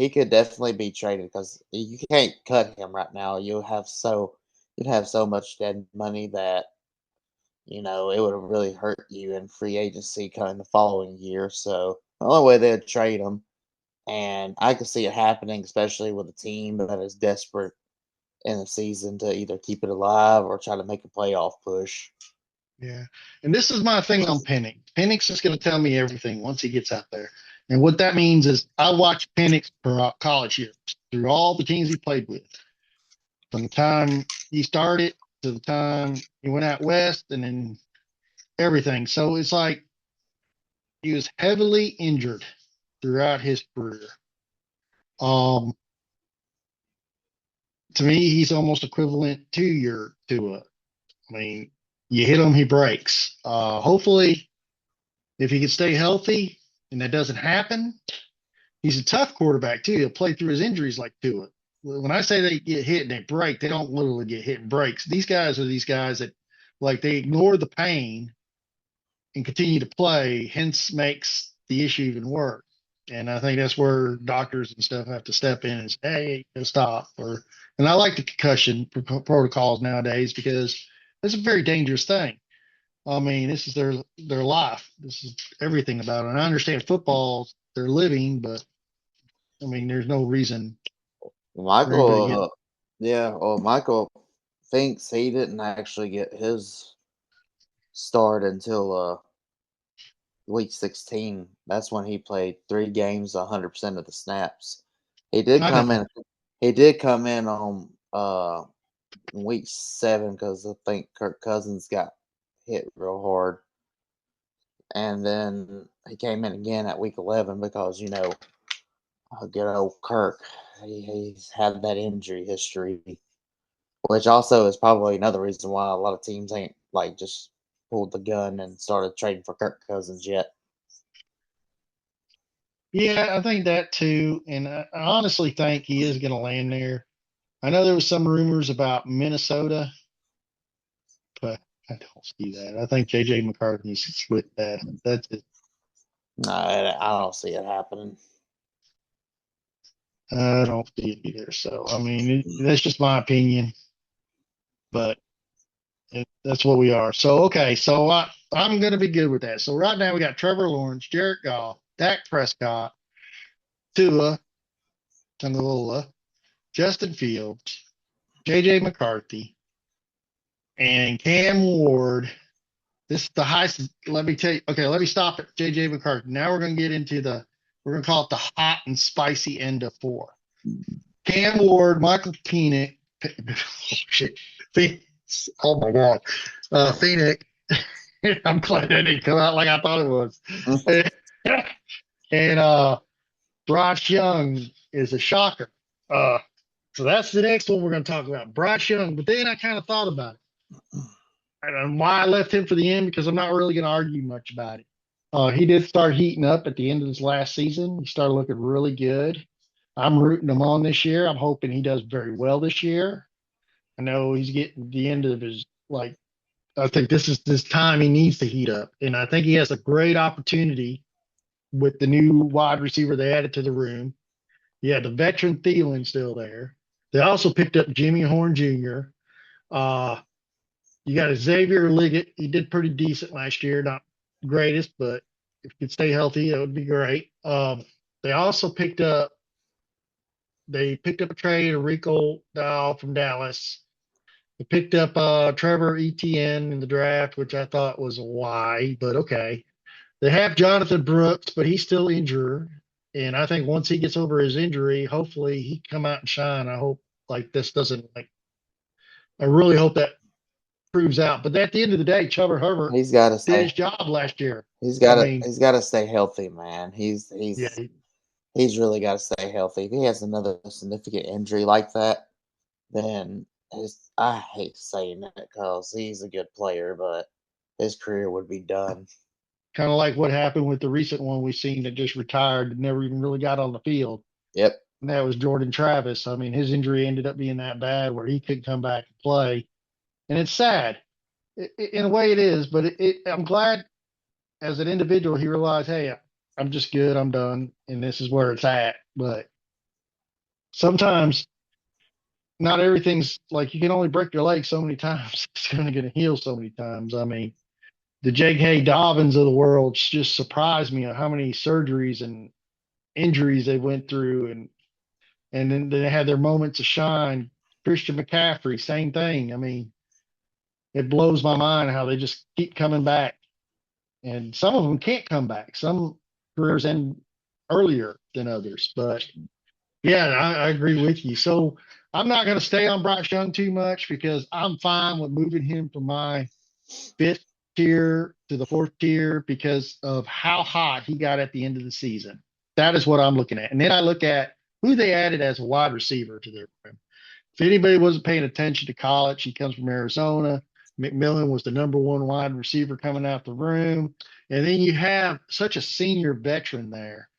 could definitely be traded because you can't cut him right now. You'd have so much dead money that it would have really hurt you in free agency coming the following year. So the only way they'd trade him, and I could see it happening, especially with a team that is desperate in the season to either keep it alive or try to make a playoff push. Yeah. And this is my thing on Penix. Penix is going to tell me everything once he gets out there. And what that means is I watched Penix for college years through all the teams he played with. From the time he started to the time he went out west and then everything. So it's like he was heavily injured throughout his career. Um, to me, he's almost equivalent to your Tua. I mean, you hit him, he breaks. Hopefully, if he can stay healthy and that doesn't happen, he's a tough quarterback too. He'll play through his injuries like Tua. When I say they get hit and they break, they don't literally get hit and breaks. These guys are these guys that like they ignore the pain and continue to play, hence makes the issue even worse. And I think that's where doctors and stuff have to step in and say, hey, stop. And I like the concussion protocols nowadays because it's a very dangerous thing. I mean, this is their life. This is everything about it. And I understand football's their living, but I mean, there's no reason for anybody to get. Michael, yeah, well, Michael thinks he didn't actually get his start until week 16. That's when he played 3 games, 100% of the snaps. He did I come know. in. He did come in on week 7 because I think Kirk Cousins got hit real hard, and then he came in again at week 11 because good old Kirk. He's had that injury history, which also is probably another reason why a lot of teams ain't like just pulled the gun and started trading for Kirk Cousins yet. Yeah, I think that too. And I honestly think he is going to land there. I know there was some rumors about Minnesota, but I don't see that. I think JJ McCarthy split that. That's it. No, I don't see it happening. I don't see it either. So, I mean, that's just my opinion, but that's what we are. So, okay. So I'm going to be good with that. So right now we got Trevor Lawrence, Jared Goff, Dak Prescott, Tua Tagovailoa, Justin Fields, JJ McCarthy, and Cam Ward. This is the highest. Let me tell you. Okay, let me stop at JJ McCarthy. Now we're going to get into we're going to call it the hot and spicy end of four. Cam Ward, Michael Penick, shit, Phoenix. Oh my God, Phoenix. I'm glad that didn't come out like I thought it was. And Bryce Young is a shocker. Uh, so that's the next one we're going to talk about, Bryce Young. But then I kind of thought about it. And why I left him for the end because I'm not really going to argue much about it. He did start heating up at the end of his last season. He started looking really good. I'm rooting him on this year. I'm hoping he does very well this year. I know he's getting the end of his like. I think this is this time he needs to heat up, and I think he has a great opportunity with the new wide receiver they added to the room. You had the veteran Thielen still there. They also picked up Jimmy Horn Jr. Uh, you got Xavier Liggett. He did pretty decent last year. Not greatest, but if he could stay healthy, that would be great. They also picked up a trade of Rico Dow from Dallas. They picked up Trevor Etienne in the draft, which I thought was a lie, but okay. They have Jonathan Brooks, but he's still injured. And I think once he gets over his injury, hopefully he can come out and shine. I hope like this doesn't like I really hope that proves out. But at the end of the day, Trevor Herbert He's got to did stay. his job last year. He's I got to. mean, He's got to stay healthy, man. yeah, He's really got to stay healthy. If he has another significant injury like that, then I hate saying it because he's a good player, but his career would be done. kind of like what happened with the recent one we seen that just retired and never even really got on the field. Yep. And that was Jordan Travis. I mean, his injury ended up being that bad where he couldn't come back and play. And it's sad. In a way, it is, but I'm glad as an individual he realized, hey, I'm just good, I'm done, and this is where it's at. But sometimes not everything's like you can only break your leg so many times. It's going to heal so many times. I mean, the J.K. Dobbins of the world just surprised me on how many surgeries and injuries they went through, and then they had their moments of shine. Christian McCaffrey, same thing. I mean, it blows my mind how they just keep coming back, and some of them can't come back. Some careers end earlier than others, but yeah, I agree with you. So I'm not going to stay on Bryce Young too much because I'm fine with moving him from my fifth tier to the fourth tier because of how hot he got at the end of the season. That is what I'm looking at. And then I look at who they added as a wide receiver to their room. If anybody wasn't paying attention to college, he comes from Arizona. McMillan was the number one wide receiver coming out the room. And then you have such a senior veteran there.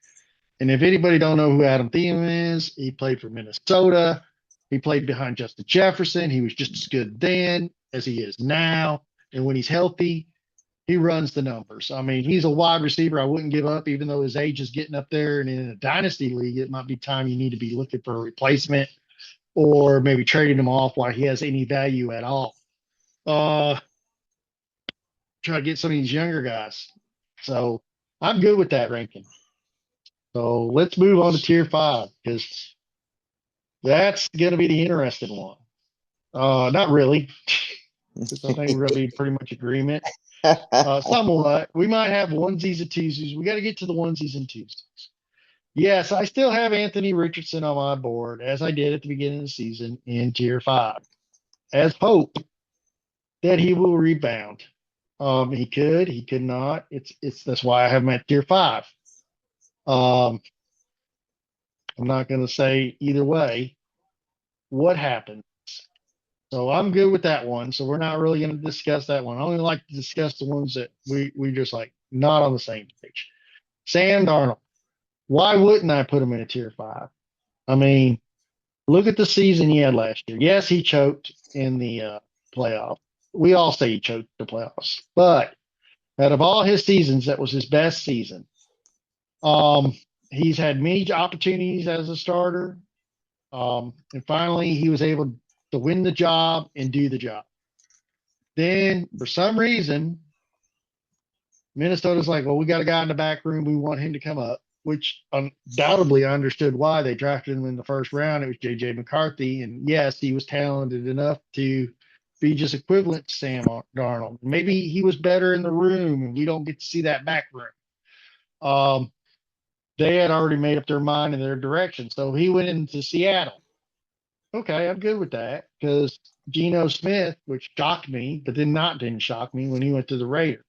And if anybody don't know who Adam Thielen is, he played for Minnesota. He played behind Justin Jefferson. He was just as good then as he is now. And when he's healthy, he runs the numbers. I mean, he's a wide receiver I wouldn't give up, even though his age is getting up there. And in a dynasty league, it might be time you need to be looking for a replacement or maybe trading him off while he has any value at all. Uh, Try to get some of these younger guys. So I'm good with that ranking. So let's move on to tier 5 because that's going to be the interesting one. Not really, because I think we're going to be pretty much agreement. Somewhat. We might have onesies and twosies. We got to get to the onesies and twosies. Yes, I still have Anthony Richardson on my board, as I did at the beginning of the season in tier 5, as hope that he will rebound. He could not. It's that's why I have him at tier 5. Um, I'm not going to say either way what happened. So I'm good with that one. So we're not really going to discuss that one. I only like to discuss the ones that we just like not on the same page. Sam Darnold. Why wouldn't I put him in a tier 5? I mean, look at the season he had last year. Yes, he choked in the playoff. We all say he choked the playoffs, but out of all his seasons, that was his best season. He's had many opportunities as a starter. And finally, he was able to win the job and do the job. Then, for some reason, Minnesota's like, well, we got a guy in the back room. We want him to come up, which undoubtedly I understood why they drafted him in the first round. It was J.J. McCarthy. And yes, he was talented enough to be just equivalent to Sam Darnold. Maybe he was better in the room, and we don't get to see that back room. They had already made up their mind in their direction. So he went into Seattle. Okay, I'm good with that because Geno Smith, which shocked me, but then didn't shock me when he went to the Raiders.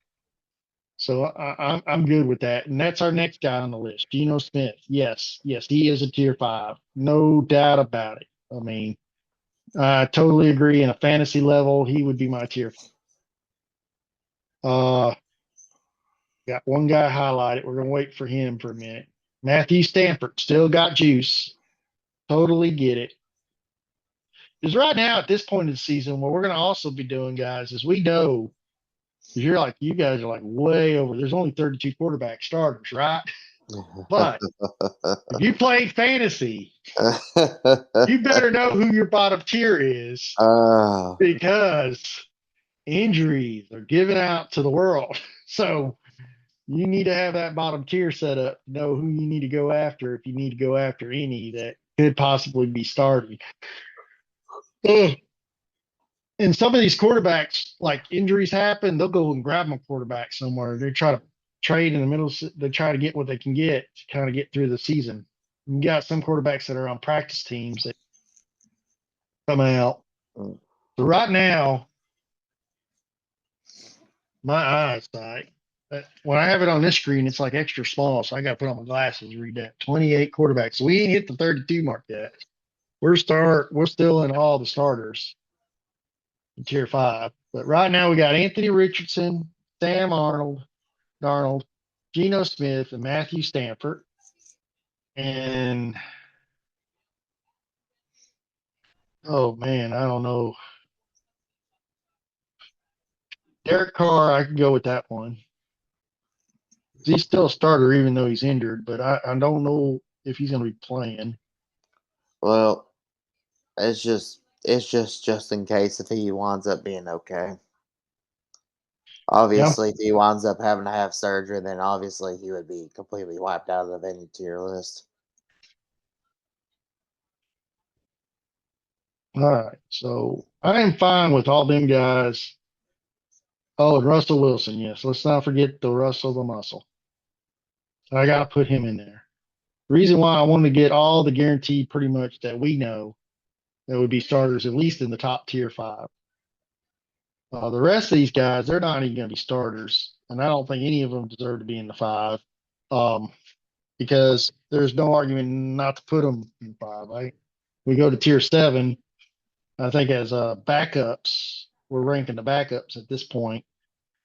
So I'm good with that, and that's our next guy on the list, Geno Smith. Yes, he is a tier 5, no doubt about it. I mean, I totally agree. In a fantasy level, he would be my tier 5. Got one guy highlighted. We're gonna wait for him for a minute. Matthew Stafford still got juice. Totally get it. Because right now, at this point in the season, what we're going to also be doing, guys, is we know because you guys are like way over. There's only 32 quarterback starters, right? But if you play fantasy, you better know who your bottom tier is because injuries are given out to the world. So you need to have that bottom tier set up to know who you need to go after if you need to go after any that could possibly be starting. And some of these quarterbacks, like injuries happen, they'll go and grab them a quarterback somewhere. They try to trade in the middle. They try to get what they can get to kind of get through the season. You got some quarterbacks that are on practice teams that come out. Mm. So right now, my eyesight, when I have it on this screen, it's like extra small. So I got to put on my glasses to read that. 28 quarterbacks. So we ain't hit the 32 mark yet. We're still in all the starters in tier 5. But right now we got Anthony Richardson, Sam Darnold, Geno Smith, and Matthew Stanford. And oh man, I don't know. Derek Carr, I can go with that one. He's still a starter even though he's injured, but I don't know if he's going to be playing. Well, it's just in case if he winds up being okay. Yeah. Obviously, if he winds up having to have surgery, then obviously he would be completely wiped out of any tier list. All right. So I am fine with all them guys. Oh, and Russell Wilson. Yes. Let's not forget the Russell the Muscle. I got to put him in there. Reason why I wanted to get all the guaranteed pretty much that we know that would be starters, at least in the top tier 5. The rest of these guys, they're not even going to be starters. And I don't think any of them deserve to be in the 5 because there's no argument not to put them in 5. We go to tier 7. I think as backups, we're ranking the backups at this point.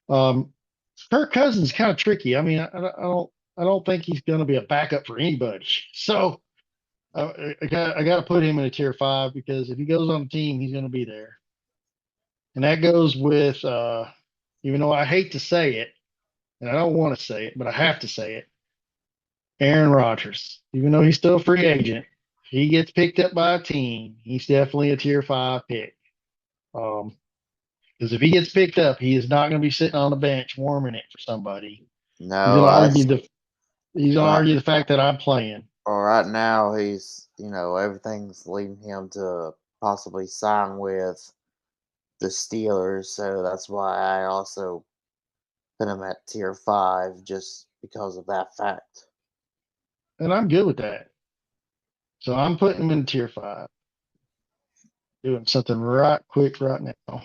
Kirk Cousins is kind of tricky. I mean, I don't think he's going to be a backup for anybody. So I got to put him in a tier 5 because if he goes on the team, he's going to be there. And that goes with, even though I hate to say it, and I don't want to say it, but I have to say it, Aaron Rodgers. Even though he's still a free agent, if he gets picked up by a team, he's definitely a tier 5 pick. Because if he gets picked up, he is not going to be sitting on the bench warming it for somebody. He's No, going to that's right. argue the fact that I'm playing. Well, right now he's everything's leading him to possibly sign with the Steelers, so that's why I also put him at tier 5 just because of that fact. And I'm good with that. So I'm putting him in tier 5. Doing something right quick right now.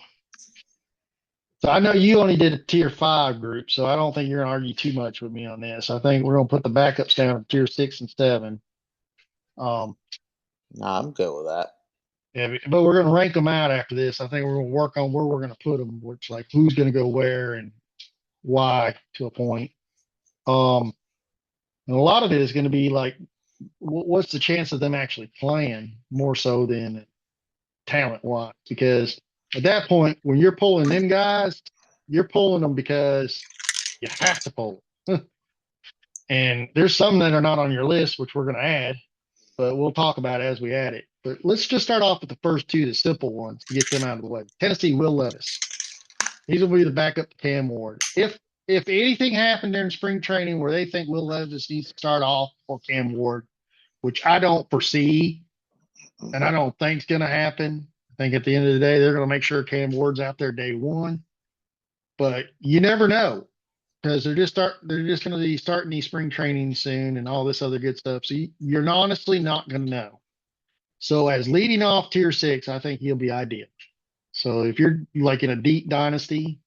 So I know you only did a tier 5 group, so I don't think you're going to argue too much with me on this. I think we're going to put the backups down to tier 6 and 7. No, I'm good with that. Yeah, but we're going to rank them out after this. I think we're going to work on where we're going to put them, which like who's going to go where and why to a point. And a lot of it is going to be like, what's the chance of them actually playing more so than talent wise? Because at that point, when you're pulling them guys, you're pulling them because you have to pull them. And there's some that are not on your list, which we're going to add, but we'll talk about it as we add it. But let's just start off with the first 2, the simple ones, to get them out of the way. Tennessee, Will Levis. He's going to be the backup to Cam Ward. If anything happened during spring training where they think Will Levis needs to start off for Cam Ward, which I don't foresee, and I don't think is going to happen. I think at the end of the day, they're going to make sure Cam Ward's out there day 1. But you never know because they're just going to be starting these spring training soon and all this other good stuff. So you're honestly not going to know. So as leading off tier 6, I think he'll be ideal. So if you're like in a deep dynasty,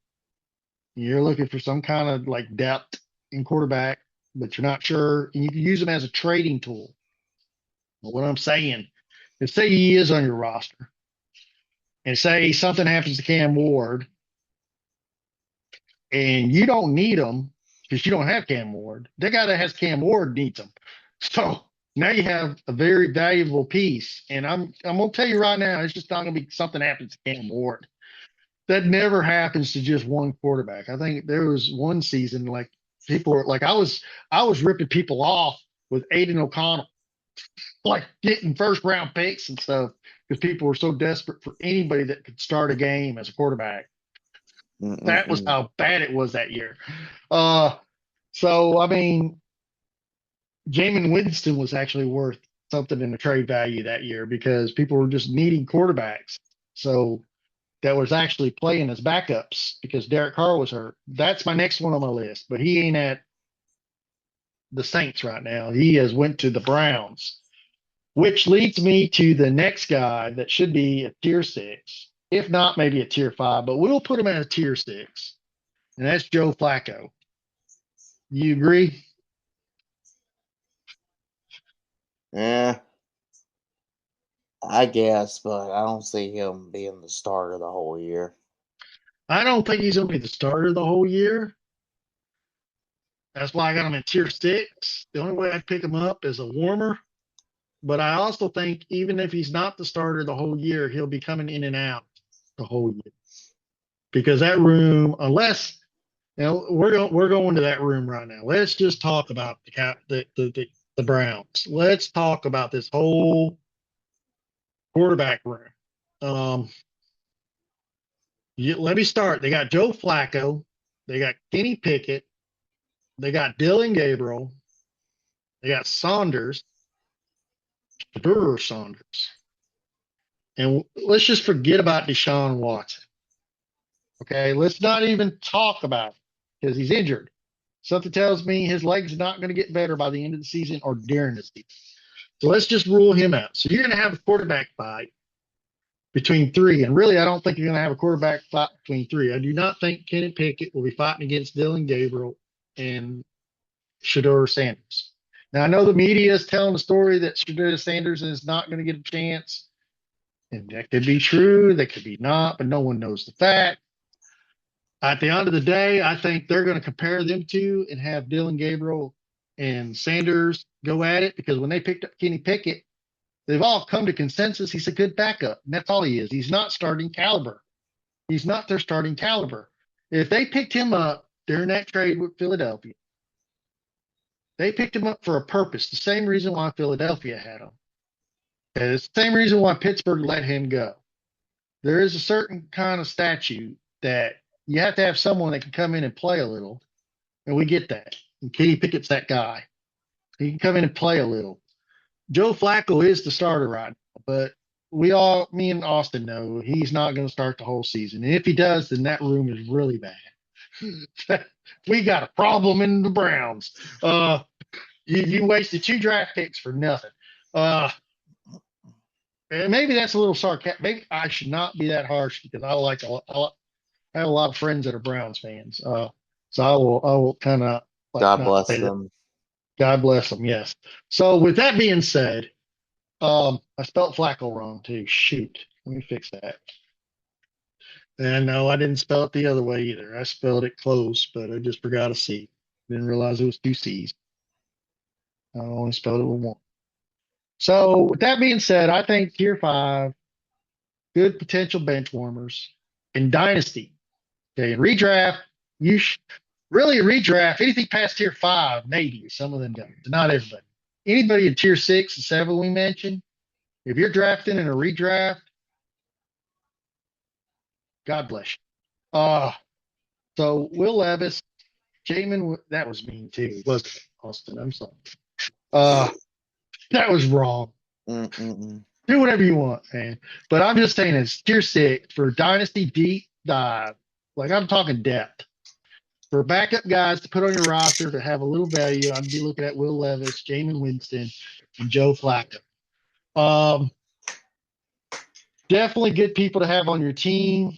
you're looking for some kind of like depth in quarterback, but you're not sure, and you can use him as a trading tool. But what I'm saying is, say he is on your roster, and say something happens to Cam Ward, and you don't need him because you don't have Cam Ward. The guy that has Cam Ward needs him. So now you have a very valuable piece. And I'm gonna tell you right now, it's just not gonna be something happens to Cam Ward. That never happens to just one quarterback. I think there was one season like people were like I was ripping people off with Aiden O'Connell, like getting first round picks and stuff because people were so desperate for anybody that could start a game as a quarterback. That was Mm-mm-mm. how bad it was that year. So I mean, Jameis Winston was actually worth something in the trade value that year because people were just needing quarterbacks. So that was actually playing as backups because Derek Carr was hurt. That's my next one on my list, but he ain't at the Saints right now. He has went to the Browns, which leads me to the next guy that should be a tier 6, if not maybe a tier 5, but we'll put him at a tier 6, and that's Joe Flacco. You agree? Yeah, I guess, but I don't see him being the starter the whole year. I don't think he's going to be the starter the whole year. That's why I got him in tier 6. The only way I'd pick him up is a warmer. But I also think even if he's not the starter the whole year, he'll be coming in and out the whole year because that room, unless we're going to that room right now. Let's just talk about the Browns. Let's talk about this whole quarterback room. Let me start. They got Joe Flacco, they got Kenny Pickett, they got Dylan Gabriel, they got Saunders, Burr Saunders, and let's just forget about Deshaun Watson. Okay, let's not even talk about it because he's injured. Something tells me his leg's not going to get better by the end of the season or during the season. So let's just rule him out. So you're going to have a quarterback fight between three. And really, I don't think you're going to have a quarterback fight between three. I do not think Kenny Pickett will be fighting against Dylan Gabriel and Shedeur Sanders. Now, I know the media is telling the story that Shedeur Sanders is not going to get a chance. And that could be true. That could be not, but no one knows the fact. At the end of the day, I think they're going to compare them two and have Dylan Gabriel and Sanders go at it because when they picked up Kenny Pickett, they've all come to consensus he's a good backup. And that's all he is. He's not starting caliber. He's not their starting caliber. If they picked him up during that trade with Philadelphia, they picked him up for a purpose. The same reason why Philadelphia had him. And it's the same reason why Pittsburgh let him go. There is a certain kind of statute that you have to have someone that can come in and play a little. And we get that. And Kenny Pickett's that guy. He can come in and play a little. Joe Flacco is the starter right now, but me and Austin know he's not going to start the whole season. And if he does, then that room is really bad. We got a problem in the Browns. You wasted 2 draft picks for nothing. And maybe that's a little sarcastic. Maybe I should not be that harsh because I have a lot of friends that are Browns fans. So I will kind of like God not bless say that. them. God bless them. Yes. So with that being said, I spelled Flacco wrong too. Shoot, let me fix that. And no, I didn't spell it the other way either. I spelled it close, but I just forgot a C. Didn't realize it was 2 C's. I only spelled it with 1. So with that being said, I think tier 5, good potential bench warmers in Dynasty. Okay, in redraft, you really redraft anything past tier 5, maybe some of them don't, but not everybody. Anybody in tier 6 and 7 we mentioned, if you're drafting in a redraft, God bless you. So Will Levis, Jamin, that was mean too, wasn't it, Austin? I'm sorry. Uh, that was wrong. Mm-mm-mm. Do whatever you want, man. But I'm just saying it's tier 6 for Dynasty deep dive. Like I'm talking depth. For backup guys to put on your roster to have a little value, I'd be looking at Will Levis, Jamin Winston, and Joe Flacco. Um, Definitely good people to have on your team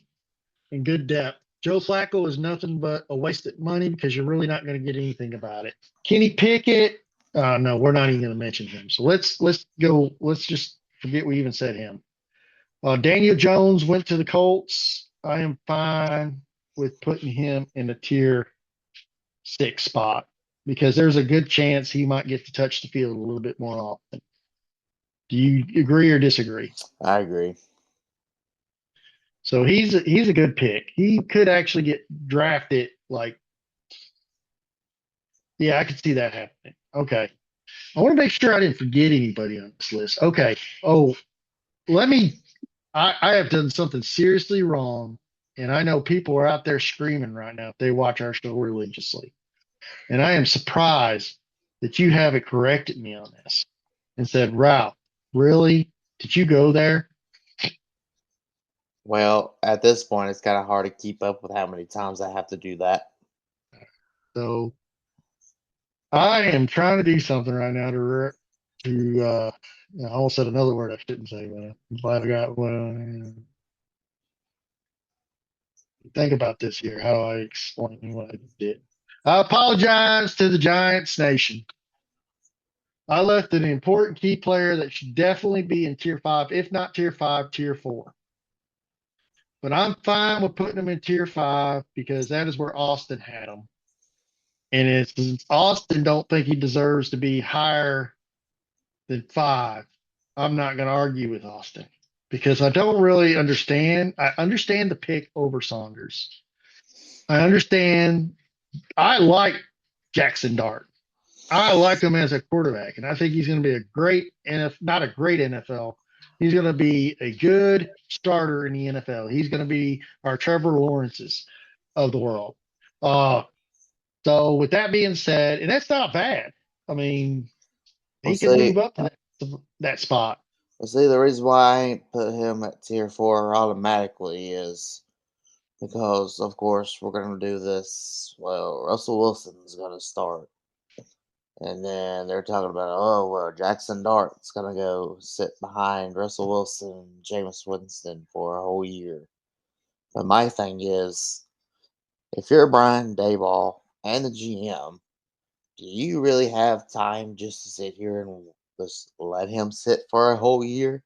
and good depth. Joe Flacco is nothing but a wasted money because you're really not going to get anything about it. Kenny Pickett, no, we're not even going to mention him. So let's go. Let's just forget we even said him. Daniel Jones went to the Colts. I am fine with putting him in the tier 6 spot because there's a good chance he might get to touch the field a little bit more often. Do you agree or disagree? I agree. So he's a good pick. He could actually get drafted. Like, yeah, I could see that happening. Okay, I want to make sure I didn't forget anybody on this list. Okay. Oh, let me. I have done something seriously wrong, and I know people are out there screaming right now if they watch our show religiously. And I am surprised that you haven't corrected me on this and said, Ralph, really? Did you go there? Well, at this point, it's kind of hard to keep up with how many times I have to do that. So I am trying to do something right now I almost said another word I shouldn't say, but I'm glad I got one. Think about this here. How do I explain what I did? I apologize to the Giants Nation. I left an important key player that should definitely be in tier five, if not tier five, tier four. But I'm fine with putting him in tier five because that is where Austin had him. And it's Austin don't think he deserves to be higher than five. I'm not going to argue with Austin because I don't really understand. I understand the pick over Saunders. I understand. I like Jackson Dart. I like him as a quarterback, and I think he's going to be a great NFL, not a great NFL. He's going to be a good starter in the NFL. He's going to be our Trevor Lawrence's of the world. Uh, so with that being said, and that's not bad. I mean, We'll he can move see. up to that spot. We'll see. The reason why I ain't put him at tier 4 automatically is because, of course, we're going to do this. Well, Russell Wilson's going to start. And then they're talking about, oh, well, Jackson Dart's going to go sit behind Russell Wilson and Jameis Winston for a whole year. But my thing is, if you're Brian Dayball and the GM, do you really have time just to sit here and just let him sit for a whole year?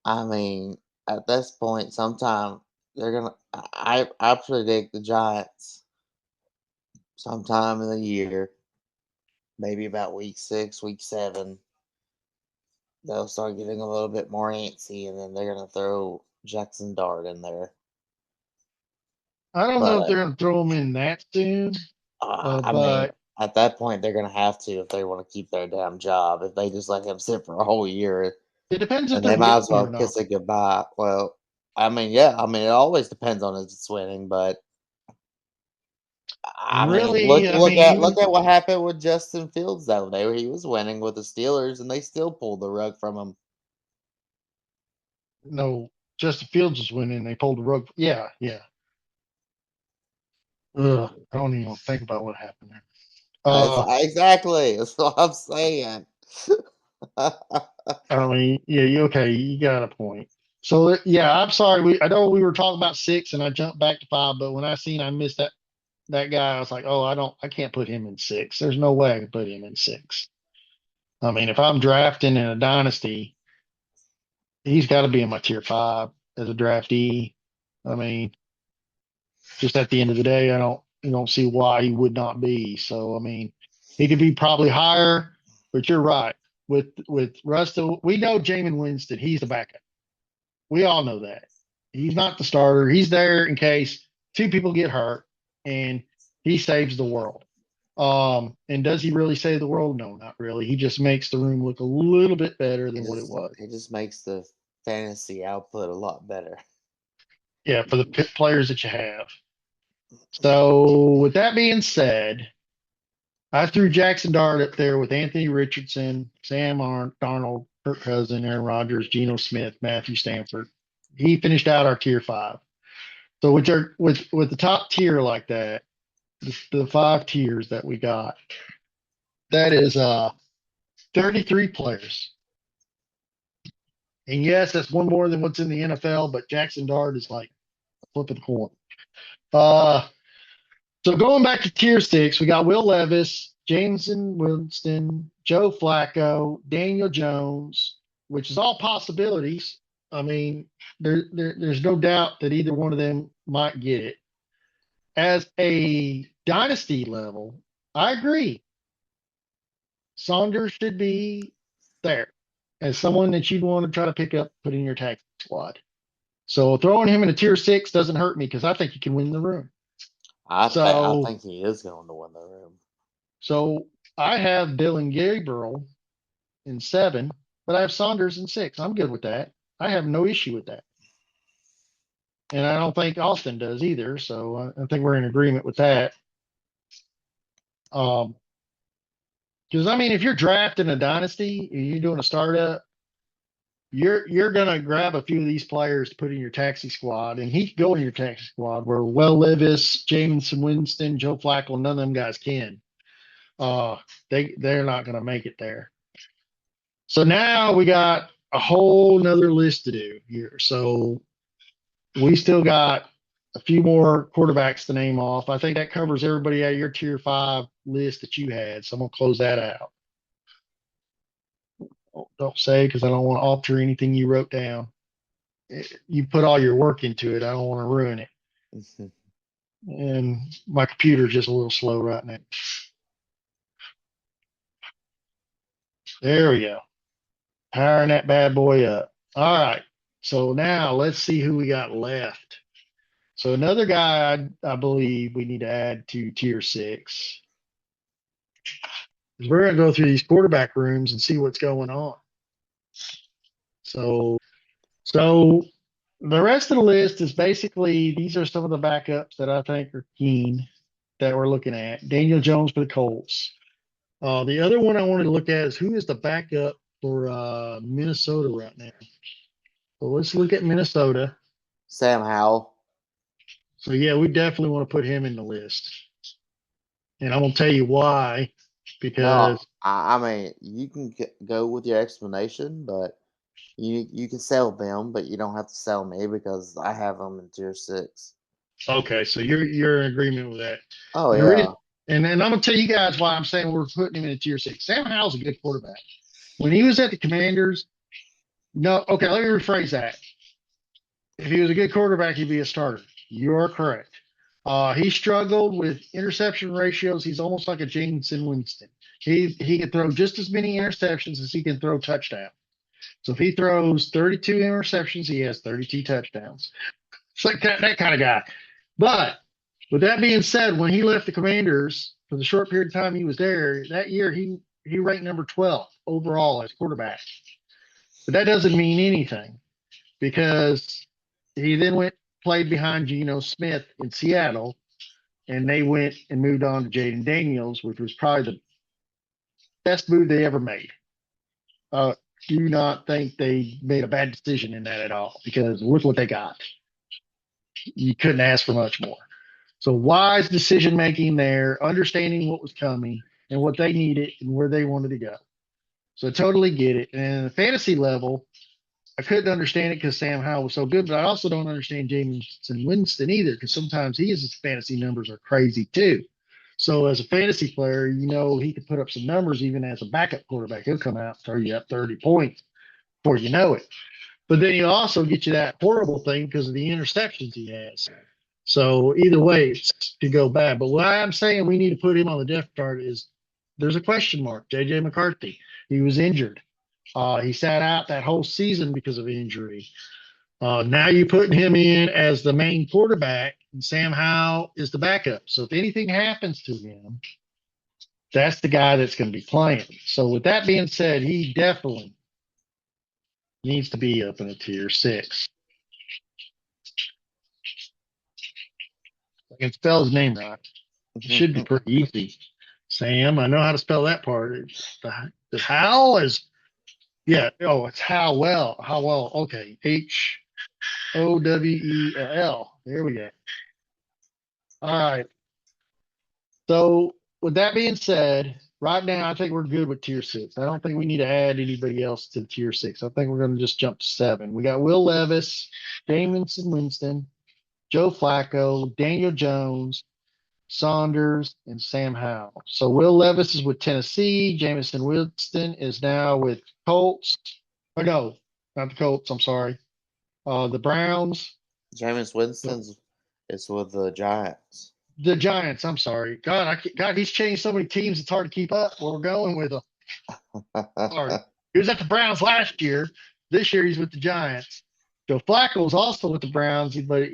I mean, at this point, sometime they're gonna. I predict the Giants sometime in the year, maybe about week 6, week 7, they'll start getting a little bit more antsy, and then they're gonna throw Jackson Dart in there. I don't know if But they're going to throw him in that soon, I mean, but at that point, they're gonna have to if they want to keep their damn job. If they just let him sit for a whole year, it depends if then they're they might winning as or well not. kiss it goodbye. Well, I mean, yeah, I mean, it always depends on if it's winning, but I mean, Really, I mean, look even at what happened with Justin Fields that day. He was winning with the Steelers, and they still pulled the rug from him. no, Justin Fields is winning. They pulled the rug. Yeah, yeah. Ugh, I don't even think about what happened there. Exactly. That's what I'm saying. I mean, yeah, you okay? You got a point. So yeah, I'm sorry. I know we were talking about six, and I jumped back to five. But when I seen I missed that guy, I was like, oh, I can't put him in six. There's no way I can put him in six. I mean, if I'm drafting in a dynasty, he's got to be in my tier five as a draftee. I mean, just at the end of the day, I don't see why he would not be. So I mean, he could be probably higher, but you're right. With Russell, we know Jamin Winston, he's the backup. We all know that. He's not the starter. He's there in case two people get hurt and he saves the world. And does he really save the world? No, not really. He just makes the room look a little bit better than what it was. He just makes the fantasy output a lot better. Yeah, for the players that you have. So, with that being said, I threw Jackson Dart up there with Anthony Richardson, Darnold, Kirk Cousin, Aaron Rodgers, Geno Smith, Matthew Stanford. He finished out our tier five. So with the top tier like that, the five tiers that we got, that is 33 players. And yes, that's one more than what's in the NFL, but Jackson Dart is like flipping the coin. Uh so going back to tier six, we got Will Levis, Jameson Winston, Joe Flacco, Daniel Jones, which is all possibilities. I mean, there's no doubt that either one of them might get it. As a dynasty level, I agree. Saunders should be there as someone that you'd want to try to pick up, put in your taxi squad. So throwing him in a tier six doesn't hurt me because I think he can win the room. I So think he is going to win the room. so I have Dylan Gabriel in seven, but I have Saunders in six. I'm good with that. I have no issue with that. And I don't think Austin does either. So I think we're in agreement with that. Um, because I mean, if you're drafting a dynasty, you're doing a startup, you're gonna grab a few of these players to put in your taxi squad, and he can go in your taxi squad where Will Levis, Jameson Winston, Joe Flacco, none of them guys can. Uh, they're not going to make it there. So now we got a whole nother list to do here. So we still got a few more quarterbacks to name off. I think that covers everybody out of your tier 5 list that you had. So I'm gonna close that out. Don't say because I don't want to alter anything you wrote down. You put all your work into it. I don't want to ruin it. And my computer's just a little slow right now. There we go. Powering that bad boy up. All right. So now let's see who we got left. So another guy I believe we need to add to tier 6 is we're going to go through these quarterback rooms and see what's going on. So the rest of the list is basically these are some of the backups that I think are keen that we're looking at. Daniel Jones for the Colts. The other one I wanted to look at is who is the backup for Minnesota right now. So let's look at Minnesota. Sam Howell. So yeah, we definitely want to put him in the list. And I'm gonna tell you why. No, Because I mean you can go with your explanation, but you can sell them, but you don't have to sell me because I have them in tier 6. okay, so you're in agreement with that. Oh The reason, yeah, and I'm gonna tell you guys why I'm saying we're putting him in a tier 6. Sam Howell's a good quarterback. When he was at the Commanders, no, okay, let me rephrase that. If he was a good quarterback, he'd be a starter. You are correct. He struggled with interception ratios. He's almost like a Jameson Winston. He can throw just as many interceptions as he can throw touchdowns. So if he throws 32 interceptions, he has 32 touchdowns. It's like that kind of guy. But with that being said, when he left the Commanders for the short period of time he was there, that year he ranked number 12 overall as quarterback. But that doesn't mean anything because he then went played behind Geno Smith in Seattle, and they went and moved on to Jayden Daniels, which was probably the best move they ever made. Do not think they made a bad decision in that at all because look what they got. You couldn't ask for much more. So wise decision making there, understanding what was coming and what they needed and where they wanted to go. So totally get it. And the fantasy level, I couldn't understand it because Sam Howell was so good, but I also don't understand Jameson Winston either because sometimes his fantasy numbers are crazy too. So as a fantasy player, he could put up some numbers even as a backup quarterback. He'll come out and throw you up 30 points before you know it. But then he'll also get you that horrible thing because of the interceptions he has. So either way, it could go bad. But why I'm saying we need to put him on the depth chart is there's a question mark. JJ McCarthy, he was injured. He sat out that whole season because of injury. Now you're putting him in as the main quarterback, and Sam Howell is the backup. So if anything happens to him, that's the guy that's going to be playing. So with that being said, he definitely needs to be up in a tier 6. I can spell his name right. It should be pretty easy. Sam, I know how to spell that part. The Howell is, yeah. Oh, it's Howell. Howell. Okay. Howell. There we go. All right. So with that being said, right now I think we're good with tier 6. I don't think we need to add anybody else to tier 6. I think we're going to just jump to 7. We got Will Levis, Jameson Winston, Joe Flacco, Daniel Jones, Saunders, and Sam Howell. So Will Levis is with Tennessee. Jameson Winston is now with Colts. Oh no, not the Colts. I'm sorry. The Browns. Jameis Winston's is with the Giants. The Giants. I'm sorry. God, he's changed so many teams. It's hard to keep up. Where we're going with him. Sorry. He was at the Browns last year. This year he's with the Giants. Joe Flacco is also with the Browns, but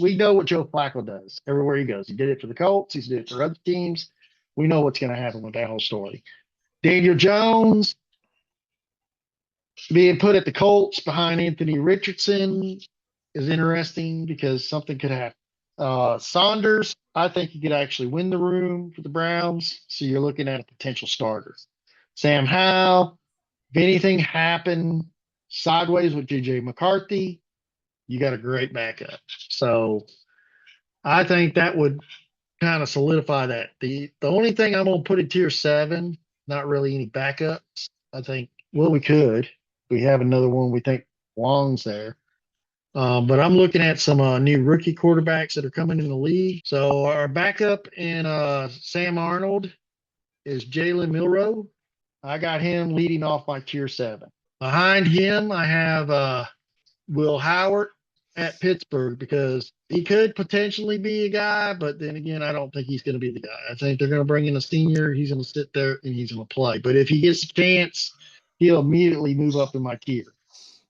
we know what Joe Flacco does everywhere he goes. He did it for the Colts. He's did it for other teams. We know what's going to happen with that whole story. Daniel Jones being put at the Colts behind Anthony Richardson is interesting because something could happen. Saunders, I think he could actually win the room for the Browns. So you're looking at a potential starter. Sam Howell, if anything happened sideways with JJ McCarthy, you got a great backup. So I think that would kind of solidify that. The only thing I'm gonna put in tier 7, not really any backups. I think we could. We have another one we think belongs there. But I'm looking at some new rookie quarterbacks that are coming in the league. So our backup in Sam Arnold is Jalen Milroe. I got him leading off my tier 7. Behind him, I have Will Howard at Pittsburgh because he could potentially be a guy, but then again, I don't think he's going to be the guy. I think they're going to bring in a senior. He's going to sit there and he's going to play. But if he gets a chance, he'll immediately move up in my tier.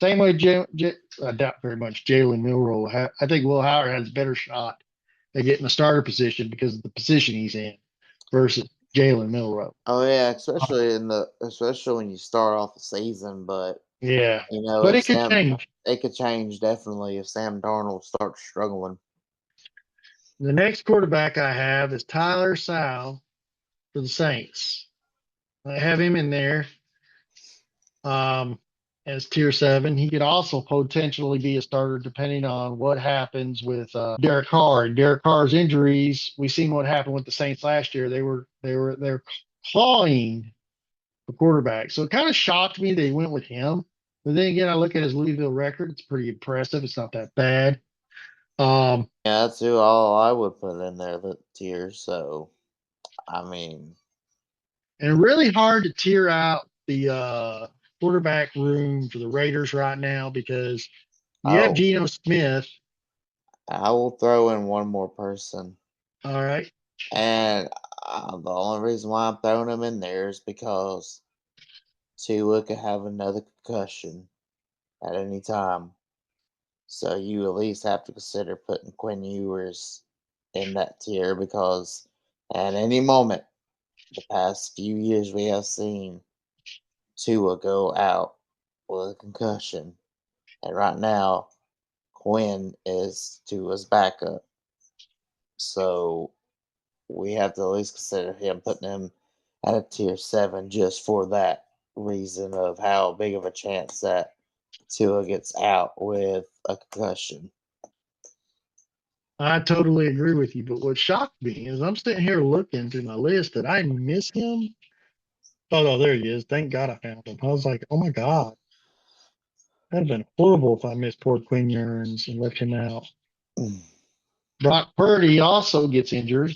Same way, I doubt very much Jalen Milroe. I think Will Howard has a better shot at getting a starter position because of the position he's in versus Jalen Milroe. Oh yeah, especially when you start off the season, but Yeah, but if it could Sam change. it could change definitely if Sam Darnold starts struggling. The next quarterback I have is Tyler Sowell for the Saints. I have him in there um, as tier 7. He could also potentially be a starter depending on what happens with Derek Carr. Derek Carr's injuries. We seen what happened with the Saints last year. They're clawing the quarterback. So it kind of shocked me they went with him. But then again, I look at his Louisville record. It's pretty impressive. It's not that bad. Yeah, that's who all I would put in there the tier. So I mean, And really hard to tear out the quarterback room for the Raiders right now because you have oh, Geno Smith. I will throw in one more person, All right. and the only reason why I'm throwing him in there is because Tua could have another concussion at any time. So you at least have to consider putting Quinn Ewers in that tier because at any moment, the past few years we have seen Tua go out with a concussion. And right now, Quinn is Tua's backup. So we have to at least consider him putting him at a tier 7 just for that reason of how big of a chance that Tua gets out with a concussion. I totally agree with you. But what shocked me is I'm sitting here looking through my list that I miss him. Oh, no, there he is. Thank God I found him. I was like, oh my God. That'd have been horrible if I missed poor Quinn Ewers and left him out. Brock Purdy also gets injured.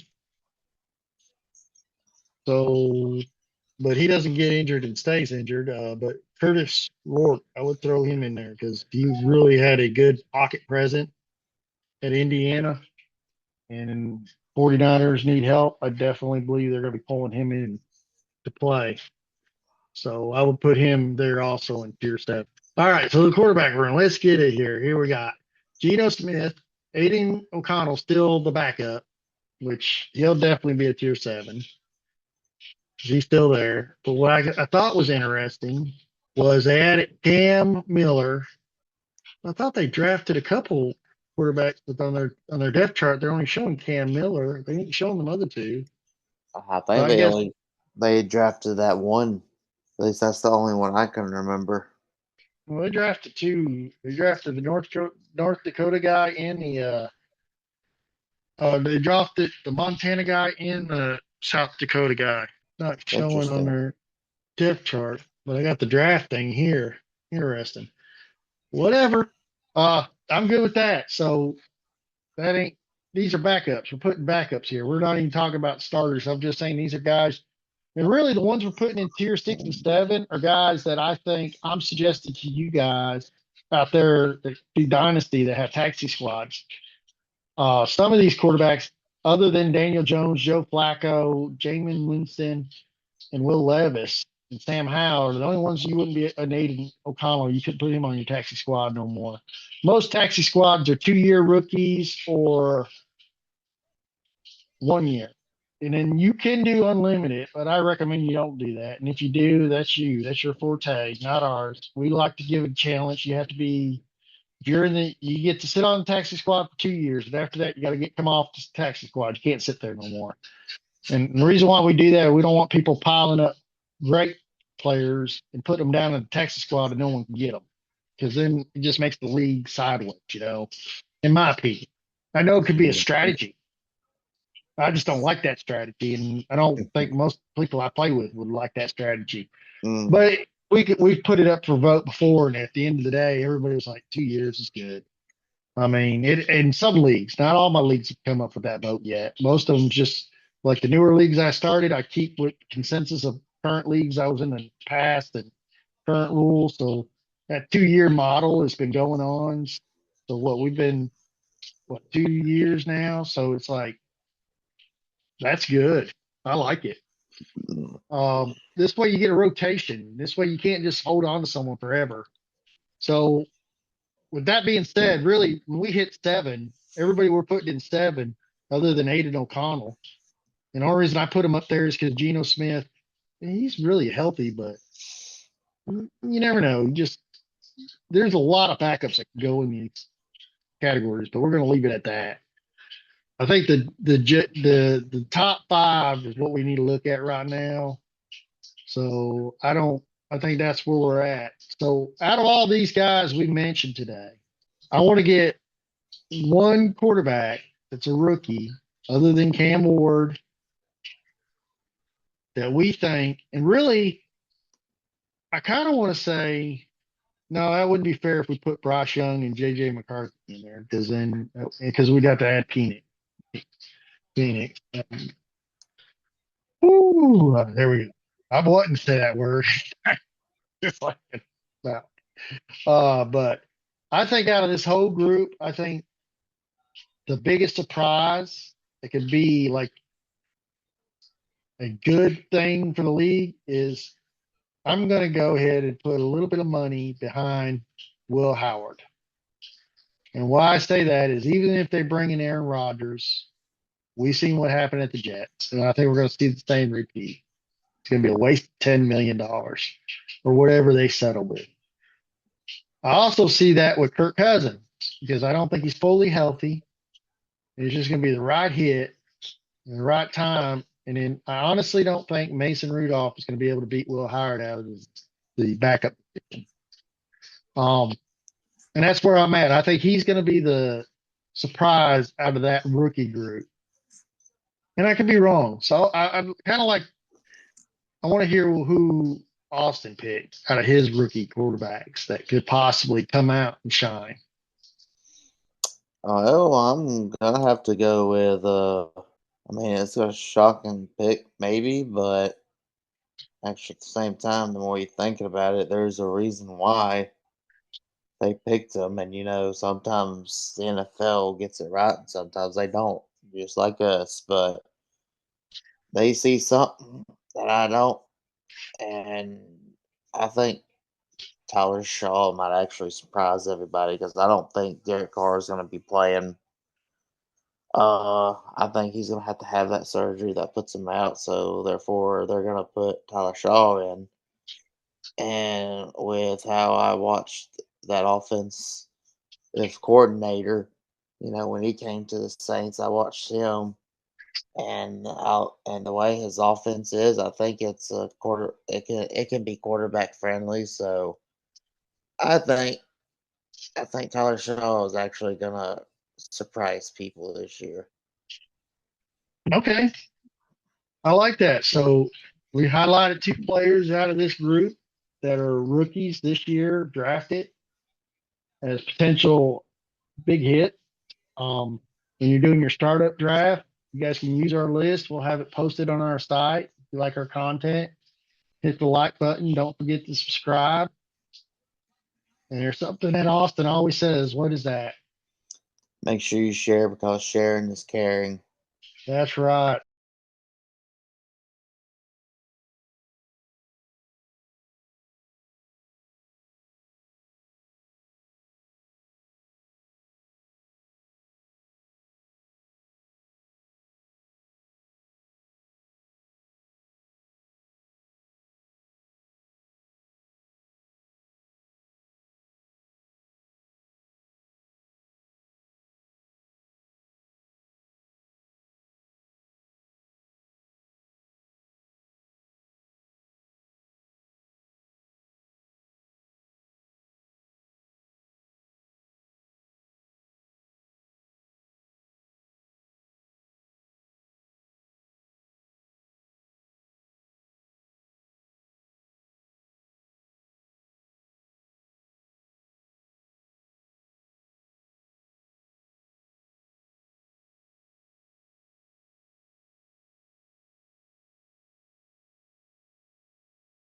So, but he doesn't get injured and stays injured. But Curtis Rourke, I would throw him in there because he really had a good pocket present at Indiana. And 49ers need help. I definitely believe they're going to be pulling him in to play. So I would put him there also in tier 7. All right, so the quarterback room. Let's get it here. Here we got Geno Smith, Aiden O'Connell, still the backup, which he'll definitely be a tier 7. He's still there. But what I thought was interesting was they added Cam Miller. I thought they drafted a couple quarterbacks, but on their depth chart, they're only showing Cam Miller. They ain't showing them other two. I So think I guess they drafted that one. At least that's the only one I can remember. well, they drafted two. They drafted the North Dakota guy and they drafted the Montana guy and the South Dakota guy. Not showing on Interesting. their depth chart, but I got the draft thing here. Interesting. Whatever. I'm good with that. So that ain't. These are backups. We're putting backups here. We're not even talking about starters. I'm just saying these are guys. And really, the ones we're putting in tier 6 and 7 are guys that I think I'm suggesting to you guys out there that do Dynasty that have taxi squads. Some of these quarterbacks, other than Daniel Jones, Joe Flacco, Jamin Winston, and Will Levis and Sam Howell are the only ones you wouldn't be a Nathan O'Connell. You couldn't put him on your taxi squad no more. Most taxi squads are 2-year rookies or 1 year. And then you can do unlimited, but I recommend you don't do that. And if you do, that's you. That's your forte, not ours. We like to give a challenge. You have to be if you're in you get to sit on the taxi squad for 2 years, and after that, you got to come off the taxi squad. You can't sit there no more. And the reason why we do that, we don't want people piling up great players and put them down in the taxi squad and no one can get them because then it just makes the league sideways. In my opinion, I know it could be a strategy, I just don't like that strategy, and I don't think most people I play with would like that strategy. Mm, But we put it up for vote before, and at the end of the day, everybody was like 2 years is good. I mean, it in some leagues, not all my leagues have come up with that vote yet. Most of them just like the newer leagues I started, I keep with consensus of current leagues I was in the past and current rules. So that 2 year model has been going on. So what we've been 2 years now. So it's like that's good. I like it. mm. This way you get a rotation. This way you can't just hold on to someone forever. So with that being said, really, when we hit seven, everybody we're putting in seven, other than Aiden O'Connell, and the only reason I put him up there is because Geno Smith, he's really healthy, but you never know. You just there's a lot of backups that can go in these categories, but we're going to leave it at that. I think the top five is what we need to look at right now. So I don't. I think that's where we're at. So out of all these guys we mentioned today, I want to get one quarterback that's a rookie, other than Cam Ward, that we think, and really, I kind of want to say, no, that wouldn't be fair if we put Bryce Young and JJ McCarthy in there, because we'd have to add Penix. Phoenix. Ooh, there we go. I wouldn't say that word. Just like that. But I think out of this whole group, I think the biggest surprise that could be like a good thing for the league is I'm going to go ahead and put a little bit of money behind Will Howard. And why I say that is even if they bring in Aaron Rodgers, we've seen what happened at the Jets. And I think we're going to see the same repeat. It's going to be a waste of $10 million or whatever they settle with. I also see that with Kirk Cousins because I don't think he's fully healthy. It's just going to be the right hit and the right time. And then I honestly don't think Mason Rudolph is going to be able to beat Will Howard out of the backup position. And that's where I'm at. I think he's going to be the surprise out of that rookie group. And I could be wrong. So I'm kind of like, I want to hear who Austin picked out of his rookie quarterbacks that could possibly come out and shine. Oh, I'm gonna have to go with. I mean, it's a shocking pick, maybe, but actually, at the same time, the more you're thinking about it, there's a reason why they picked him, and sometimes the NFL gets it right, and sometimes they don't, just like us. But they see something that I don't, and I think Tyler Shaw might actually surprise everybody because I don't think Derek Carr is going to be playing. I think he's going to have that surgery that puts him out, so therefore they're going to put Tyler Shaw in. And with how I watched that offense, this coordinator, when he came to the Saints, I watched him and the way his offense is, I think it's a quarter. It can be quarterback friendly. So I think I think Tyler Shaw is actually gonna surprise people this year. Okay. I like that. So we highlighted two players out of this group that are rookies this year drafted as potential big hit. When you're doing your startup draft, you guys can use our list. We'll have it posted on our site. If you like our content, hit the like button. Don't forget to subscribe. And there's something that Austin always says. What is that? Make sure you share because sharing is caring. That's right.